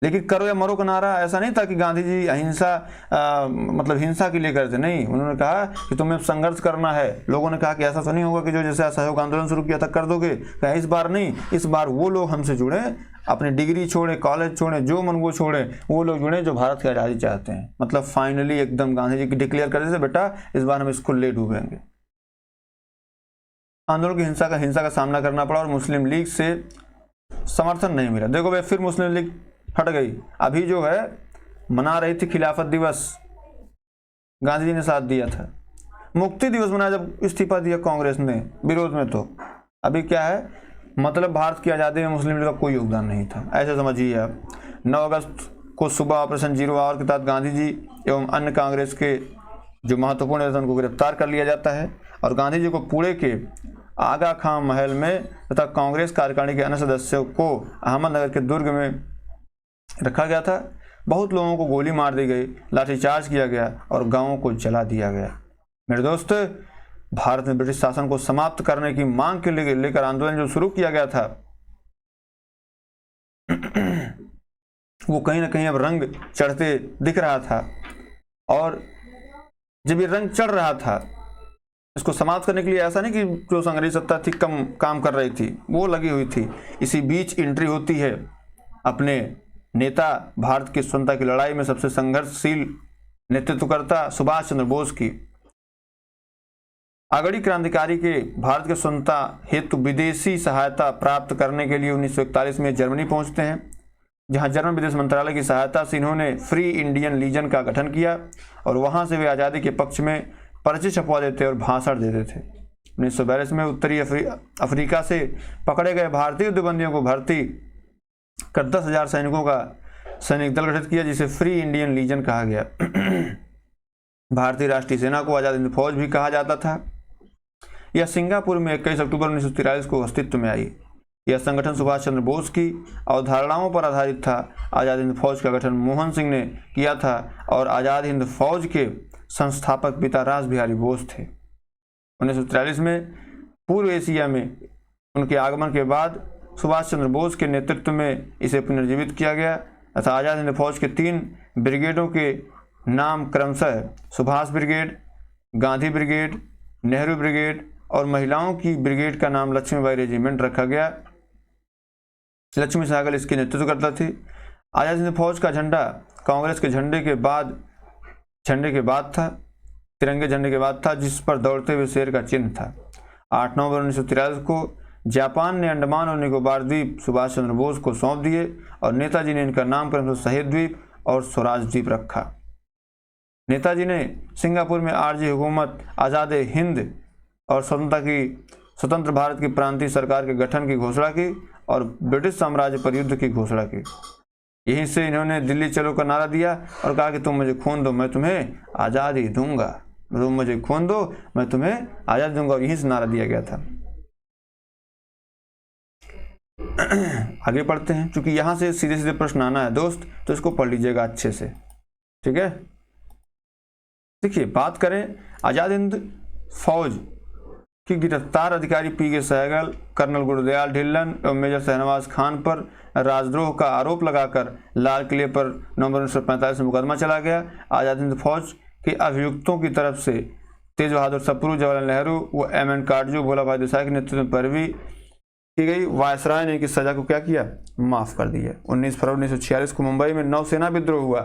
लेकिन करो या मरो का नारा ऐसा नहीं था कि गांधी जी हिंसा के लिए करते, नहीं, उन्होंने कहा कि तुम्हें संघर्ष करना है। लोगों ने कहा कि ऐसा तो नहीं होगा कि जो जैसे असहयोग आंदोलन शुरू किया था कर दोगे, कहा इस बार नहीं, इस बार वो लोग हमसे जुड़े, अपनी डिग्री छोड़े, कॉलेज छोड़े, जो मन वो छोड़े, वो लोग जुड़े जो भारत की आज़ादी चाहते हैं। मतलब फाइनली एकदम गांधी जी की डिक्लेयर कर देते बेटा इस बार हम इसको ले डूबेंगे। आंदोलन की हिंसा का सामना करना पड़ा और मुस्लिम लीग से समर्थन नहीं मिला। देखो भाई फिर मुस्लिम लीग हट गई। अभी जो है मना रही थी खिलाफत दिवस, गांधी जी ने साथ दिया था। मुक्ति दिवस मनाया जब इस्तीफा दिया कांग्रेस ने विरोध में, तो अभी क्या है, मतलब भारत की आज़ादी में मुस्लिम लीग का कोई योगदान नहीं था, ऐसे समझिए आप। 9 अगस्त को सुबह ऑपरेशन जीरो आवर के तहत गांधी जी एवं अन्य कांग्रेस के जो महत्वपूर्ण नेता उनको गिरफ्तार कर लिया जाता है और गांधी जी को पुणे के आगा खां महल में तथा कांग्रेस कार्यकारिणी के अन्य सदस्यों को अहमदनगर के दुर्ग में रखा गया था। बहुत लोगों को गोली मार दी गई, लाठीचार्ज किया गया और गांवों को जला दिया गया। मेरे दोस्त, भारत में ब्रिटिश शासन को समाप्त करने की मांग के लिए लेकर आंदोलन जो शुरू किया गया था वो कहीं ना कहीं अब रंग चढ़ते दिख रहा था। और जब ये रंग चढ़ रहा था, इसको समाप्त करने के लिए ऐसा नहीं कि जो अंग्रेज सत्ता थी कम काम कर रही थी, वो लगी हुई थी। इसी बीच एंट्री होती है अपने नेता, भारत की स्वतंत्रता की लड़ाई में सबसे संघर्षशील नेतृत्वकर्ता सुभाष चंद्र बोस की। अगड़ी क्रांतिकारी के भारत के स्वतंत्रता हेतु विदेशी सहायता प्राप्त करने के लिए 1941 में जर्मनी पहुंचते हैं, जहां जर्मन विदेश मंत्रालय की सहायता से इन्होंने फ्री इंडियन लीजन का गठन किया और वहां से वे आज़ादी के पक्ष में पर्चे छपवा देते और भाषण देते थे। 1942 में उत्तरी अफ्रीका से पकड़े गए भारतीय युद्धबंदियों को भर्ती कर 10,000 सैनिकों का सैनिक दल गठित किया जिसे फ्री इंडियन लीजन कहा गया। भारतीय राष्ट्रीय सेना को आज़ाद हिंद फौज भी कहा जाता था। यह सिंगापुर में 21 अक्टूबर 1943 को अस्तित्व में आई। यह संगठन सुभाष चंद्र बोस की अवधारणाओं पर आधारित था। आज़ाद हिंद फौज का गठन मोहन सिंह ने किया था और आज़ाद हिंद फौज के संस्थापक पिता रास बिहारी बोस थे। 1943 में पूर्व एशिया में उनके आगमन के बाद सुभाष चंद्र बोस के नेतृत्व में इसे पुनर्जीवित किया गया तथा आज़ाद हिंद फौज के 3 ब्रिगेडों के नाम क्रमशः Subhash brigade, Gandhi brigade, Nehru brigade और महिलाओं की ब्रिगेड का नाम लक्ष्मीबाई रेजिमेंट रखा गया। लक्ष्मी सहगल इसकी नेतृत्व करता थी। आजाद हिंद फौज का झंडा कांग्रेस के झंडे के बाद था, तिरंगे झंडे के बाद था, जिस पर दौड़ते हुए शेर का चिन्ह था। 8 नवंबर 1943 को जापान ने अंडमान और निकोबार द्वीप सुभाष चंद्र बोस को सौंप दिए और नेताजी ने इनका नामकरण शहीद द्वीप और स्वराज द्वीप रखा। नेताजी ने सिंगापुर में आरजी हुकूमत, आज़ाद हिंद और स्वतंत्र भारत की प्रांतीय सरकार के गठन की घोषणा की और ब्रिटिश साम्राज्य पर युद्ध की घोषणा की। यहीं से इन्होंने दिल्ली चलो का नारा दिया और कहा कि तुम मुझे खून दो, मैं तुम्हें आज़ादी दूंगा, तुम मुझे खून दो, मैं तुम्हें आज़ादी दूंगा, और यहीं से नारा दिया गया था। आगे पढ़ते हैं, क्योंकि यहाँ से सीधे सीधे प्रश्न आना है दोस्त, तो इसको पढ़ लीजिएगा अच्छे से, ठीक है। देखिए, बात करें आज़ाद हिंद फौज की गिरफ्तार अधिकारी पी.के. सहगल, कर्नल गुरदयाल ढिल्लन और मेजर शहनवाज खान पर राजद्रोह का आरोप लगाकर लाल किले पर नवंबर 1945 में मुकदमा चला गया। आज़ाद हिंद फौज के अभियुक्तों की तरफ से तेज बहादुर सप्रू, जवाहरलाल नेहरू व एम.एन. काटजू, भोला भाई देसाई के नेतृत्व में पैरवी की गई। वायसराय ने इस सजा को क्या किया, माफ कर दिया। 19 फरवरी 1946 को मुंबई में नौसेना विद्रोह हुआ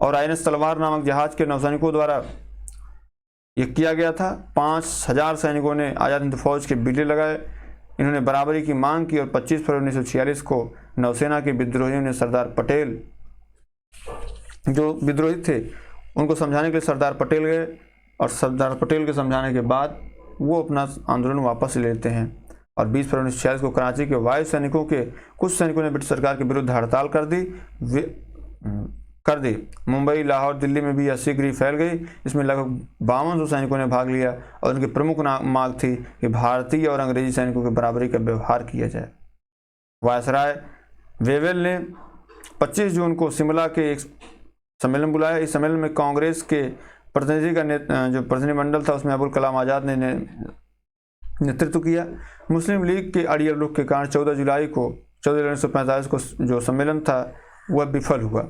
और INS तलवार नामक जहाज के नौसैनिकों द्वारा यह किया गया था। 5000 सैनिकों ने आज़ाद हिंद फौज के बिल्ले लगाए। इन्होंने बराबरी की मांग की और 25 फरवरी 1946 को नौसेना के विद्रोहियों ने सरदार पटेल, जो विद्रोही थे, उनको समझाने के लिए सरदार पटेल गए और सरदार पटेल के समझाने के बाद वो अपना आंदोलन वापस ले लेते हैं। और 20 फरवरी 1946 को कराची के वायु सैनिकों के कुछ सैनिकों ने ब्रिटिश सरकार के विरुद्ध हड़ताल कर दी। मुंबई, लाहौर, दिल्ली में भी यह शीघ्र फैल गई। इसमें लगभग 5200 सैनिकों ने भाग लिया और उनकी प्रमुख मांग थी कि भारतीय और अंग्रेजी सैनिकों की बराबरी का व्यवहार किया जाए। वायसराय वेवेल ने 25 जून को शिमला के एक सम्मेलन बुलाया। इस सम्मेलन में कांग्रेस के प्रतिनिधि का जो प्रतिनिधिमंडल था उसमें अबुल कलाम आज़ाद ने नेतृत्व किया। मुस्लिम लीग के अड़ियल रुख के कारण 14 जुलाई 1945 को जो सम्मेलन था वह विफल हुआ,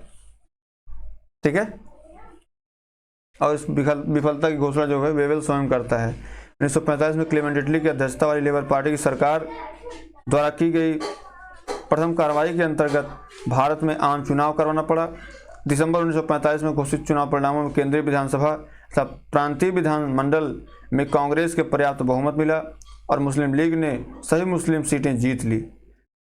ठीक है। और इस विफलता की घोषणा जो है वेवेल स्वयं करता है। 1945 में क्लेमेंट इटली की अध्यक्षता वाली लेबर पार्टी की सरकार द्वारा की गई प्रथम कार्रवाई के अंतर्गत भारत में आम चुनाव करवाना पड़ा। दिसंबर 1945 में घोषित चुनाव परिणामों में केंद्रीय विधानसभा तथा प्रांतीय विधानमंडल में कांग्रेस के पर्याप्त बहुमत मिला और मुस्लिम लीग ने सभी मुस्लिम सीटें जीत ली।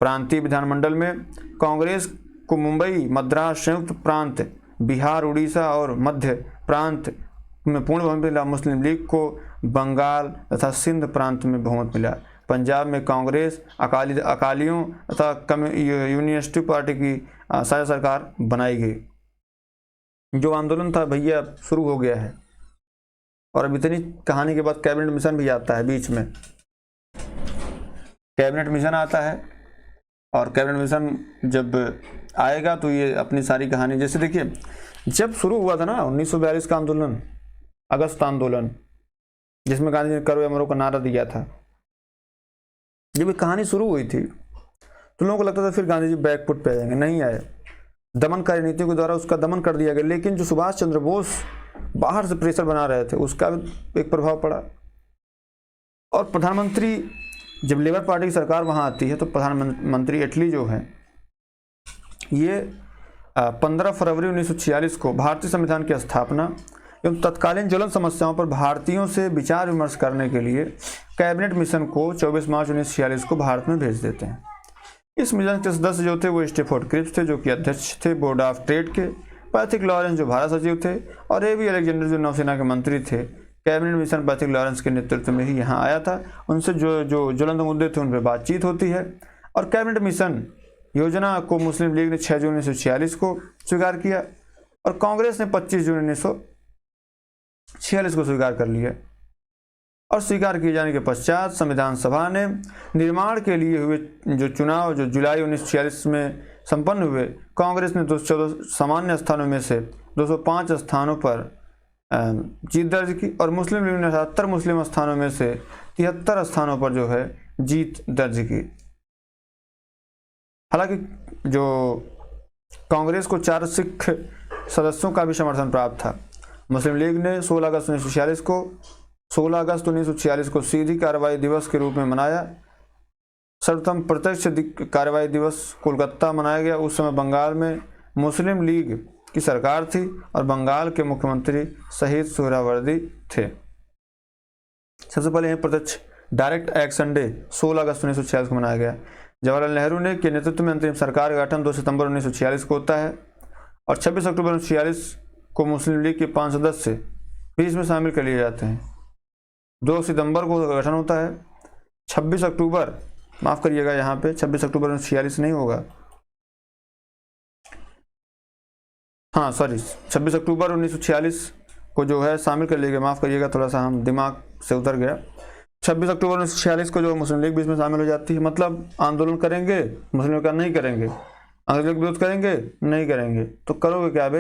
प्रांतीय विधानमंडल में कांग्रेस को मुंबई, मद्रास, संयुक्त प्रांत, बिहार, उड़ीसा और मध्य प्रांत में पूर्ण बहुमत मिला। मुस्लिम लीग को बंगाल तथा सिंध प्रांत में बहुमत मिला। पंजाब में कांग्रेस, अकालियों तथा यूनियनिस्ट पार्टी की साझा सरकार बनाई गई। जो आंदोलन था भैया शुरू हो गया है और अब इतनी कहानी के बाद कैबिनेट मिशन भी आता है बीच में। कैबिनेट मिशन आता है और कैबिनेट मिशन जब आएगा तो ये अपनी सारी कहानी, जैसे देखिए जब शुरू हुआ था ना 1942 का आंदोलन, अगस्त आंदोलन, जिसमें गांधी जी ने करो या मरो का नारा दिया था, जब ये कहानी शुरू हुई थी तो लोगों को लगता था फिर गांधी जी बैकफुट पे आ जाएंगे, नहीं आए। दमनकारी नीतियों के द्वारा उसका दमन कर दिया गया, लेकिन जो सुभाष चंद्र बोस बाहर से प्रेशर बना रहे थे उसका भी एक प्रभाव पड़ा। और प्रधानमंत्री, जब लेबर पार्टी की सरकार वहां आती है तो प्रधानमंत्री इटली जो है ये 15 फरवरी 1946 को भारतीय संविधान की स्थापना एवं तत्कालीन ज्वलंत समस्याओं पर भारतीयों से विचार विमर्श करने के लिए कैबिनेट मिशन को 24 मार्च 1946 को भारत में भेज देते हैं। इस मिशन के सदस्य जो थे वो स्टेफोर्ड क्रिप्स थे जो कि अध्यक्ष थे बोर्ड ऑफ ट्रेड के, पैथिक लॉरेंस जो भारत सचिव थे और एवी अलेक्जेंडर जो नौसेना के मंत्री थे। कैबिनेट मिशन पैथिक लॉरेंस के नेतृत्व में ही यहाँ आया था। उनसे जो ज्वलंत मुद्दे थे उन पर बातचीत होती है और कैबिनेट मिशन योजना को मुस्लिम लीग ने 6 जून 1946 को स्वीकार किया और कांग्रेस ने 25 जून 1946 को स्वीकार कर लिया। और स्वीकार किए जाने के पश्चात संविधान सभा ने निर्माण के लिए हुए जो चुनाव जो जुलाई 1946 में संपन्न हुए, कांग्रेस ने 214 सामान्य स्थानों में से 205 स्थानों पर जीत दर्ज की और मुस्लिम लीग ने 78 मुस्लिम स्थानों में से 73 स्थानों पर जो है जीत दर्ज की। हालांकि जो कांग्रेस को 4 सिख सदस्यों का भी समर्थन प्राप्त था। मुस्लिम लीग ने 16 अगस्त 1946 को सीधी कार्रवाई दिवस के रूप में मनाया। सर्वप्रथम प्रत्यक्ष कार्रवाई दिवस कोलकाता मनाया गया। उस समय बंगाल में मुस्लिम लीग की सरकार थी और बंगाल के मुख्यमंत्री शहीद सुहरावर्दी थे। सबसे पहले यह प्रत्यक्ष डायरेक्ट एक्शन डे 16 अगस्त 1946 को मनाया गया। जवाहरलाल नेहरू ने के नेतृत्व में अंतरिम सरकार का गठन 2 सितंबर 1946 को होता है और 26 अक्टूबर 1946 को मुस्लिम लीग के 5 सदस्य भी इसमें शामिल कर लिए जाते हैं। 2 सितंबर को गठन होता है। 26 अक्टूबर, माफ करिएगा, यहाँ पे 26 अक्टूबर 1946 नहीं होगा, हाँ सॉरी, 26 अक्टूबर 1946 को जो है शामिल कर लिया गया। माफ करिएगा, थोड़ा सा हम दिमाग से उतर गया। 26 अक्टूबर 1946 को जो मुस्लिम लीग भी इसमें शामिल हो जाती है। मतलब आंदोलन करेंगे, मुस्लिमों का नहीं करेंगे, अंग्रेजों का विरोध करेंगे, नहीं करेंगे, तो करोगे क्या बे?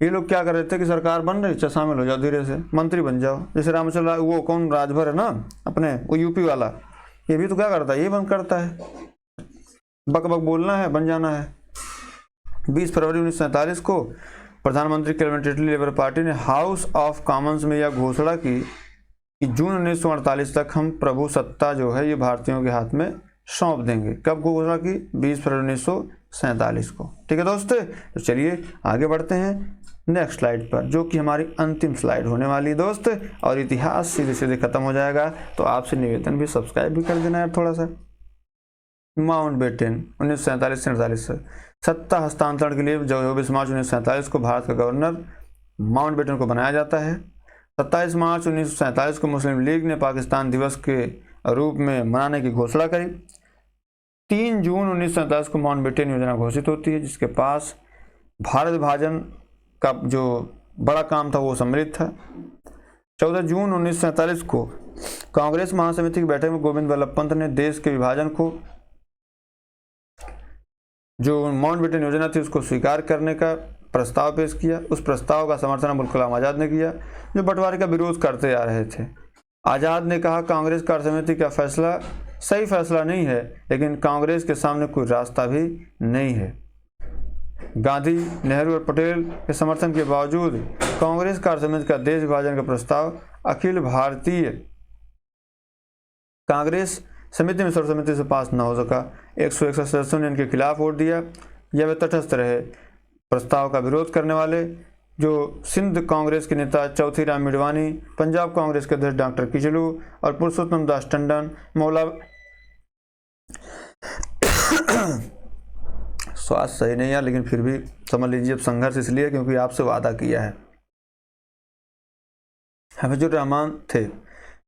ये लोग क्या कर रहे थे कि सरकार बन रही, अच्छा शामिल हो जाओ, धीरे से मंत्री बन जाओ। जैसे रामचंद्र, वो कौन, राजभर है ना अपने, वो यूपी वाला, ये भी तो क्या करता है, ये बंद करता है, बक बक बोलना है, बन जाना है। 20 फरवरी 1947 को प्रधानमंत्री क्लेमेंट एटली लेबर पार्टी ने हाउस ऑफ कॉमन्स में यह घोषणा की कि जून 1948 तक हम प्रभु सत्ता जो है ये भारतीयों के हाथ में सौंप देंगे। कब घोषणा की? 20 फरवरी 1947 को। ठीक है दोस्तों, तो चलिए आगे बढ़ते हैं नेक्स्ट स्लाइड पर, जो कि हमारी अंतिम स्लाइड होने वाली है दोस्त, और इतिहास सीधे सीधे खत्म हो जाएगा। तो आपसे निवेदन भी सब्सक्राइब भी कर देना यार थोड़ा सा। माउंटबेटन 1947 से 48 से सत्ता हस्तांतरण के लिए 24 मार्च 1947 को भारत का गवर्नर माउंटबेटन को बनाया जाता है। 27 मार्च 1947 को मुस्लिम लीग ने पाकिस्तान दिवस के रूप में मनाने की घोषणा करी। 3 जून 1947 को माउंटबेटन योजना घोषित होती है, जिसके पास भारत विभाजन का जो बड़ा काम था वो सम्मिलित था। 14 जून 1947 को कांग्रेस महासमिति की बैठक में गोविंद वल्लभ पंत ने देश के विभाजन को, जो माउंटबेटन योजना थी, उसको स्वीकार करने का प्रस्ताव पेश किया। उस प्रस्ताव का समर्थन अबुल कलाम आज़ाद ने किया, जो बंटवारे का विरोध करते आ रहे थे। आज़ाद ने कहा, कांग्रेस कार्य समिति का फैसला सही फैसला नहीं है, लेकिन कांग्रेस के सामने कोई रास्ता भी नहीं है। गांधी, नेहरू और पटेल के समर्थन के बावजूद कांग्रेस कार्य समिति का देश विभाजन का प्रस्ताव अखिल भारतीय कांग्रेस समिति में सर्वसम्मति से पास न हो सका। 161 सदस्यों ने इनके खिलाफ वोट दिया या वे तटस्थ रहे। प्रस्ताव का विरोध करने वाले जो सिंध कांग्रेस के नेता चौथी राम मिडवानी, पंजाब कांग्रेस के अध्यक्ष डॉक्टर किचलू और पुरुषोत्तम दास टंडन, मौला स्वास्थ्य सही नहीं है, लेकिन फिर भी समझ लीजिए संघर्ष इसलिए क्योंकि आपसे वादा किया है, हफीजुर रहमान थे।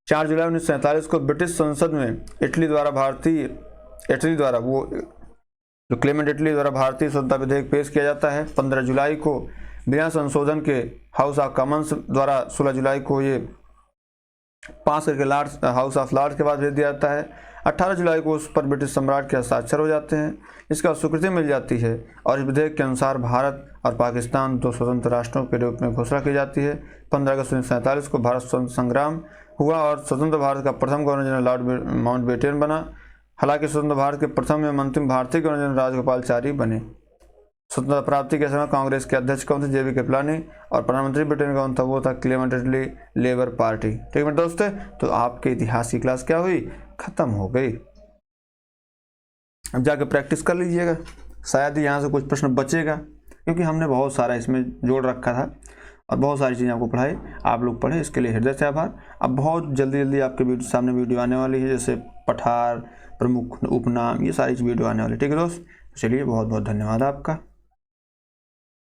4 जुलाई 1947 को ब्रिटिश संसद में इटली द्वारा जो क्लेमेंट एटली द्वारा भारतीय स्वतंत्रता विधेयक पेश किया जाता है। 15 जुलाई को बिना संशोधन के हाउस ऑफ कॉमन्स द्वारा 16 जुलाई को ये पास करके हाउस ऑफ लॉर्ड्स के बाद भेज दिया जाता है। 18 जुलाई को उस पर ब्रिटिश सम्राट के हस्ताक्षर हो जाते हैं, इसका स्वीकृति मिल जाती है और इस विधेयक के अनुसार भारत और पाकिस्तान 2 स्वतंत्र राष्ट्रों के रूप में घोषणा की जाती है। 15 अगस्त 1947 को भारत स्वतंत्र संग्राम हुआ और स्वतंत्र भारत का प्रथम गवर्नर जनरल लॉर्ड माउंटबेटन बना। हालांकि स्वतंत्र भारत के प्रथम एवं अंतिम भारतीय गवर्नर जनरल राजगोपालाचारी बने। स्वतंत्रता प्राप्ति के समय कांग्रेस के अध्यक्ष कौन थे? JB कृपलानी, और प्रधानमंत्री ब्रिटेन कौन था? वो था क्लेमेंट एटली लेबर पार्टी। ठीक है दोस्तों, तो आपके इतिहास की क्लास क्या हुई? खत्म हो गई। अब जाके प्रैक्टिस कर लीजिएगा, शायद यहाँ से कुछ प्रश्न बचेगा, क्योंकि हमने बहुत सारा इसमें जोड़ रखा था और बहुत सारी चीज़ें आपको पढ़ाई, आप लोग पढ़े, इसके लिए हृदय से आभार। अब बहुत जल्दी आपके सामने वीडियो आने वाली है, जैसे पठार, प्रमुख उपनाम, ये सारी वीडियो आने वाली। ठीक है दोस्त, चलिए बहुत बहुत धन्यवाद आपका।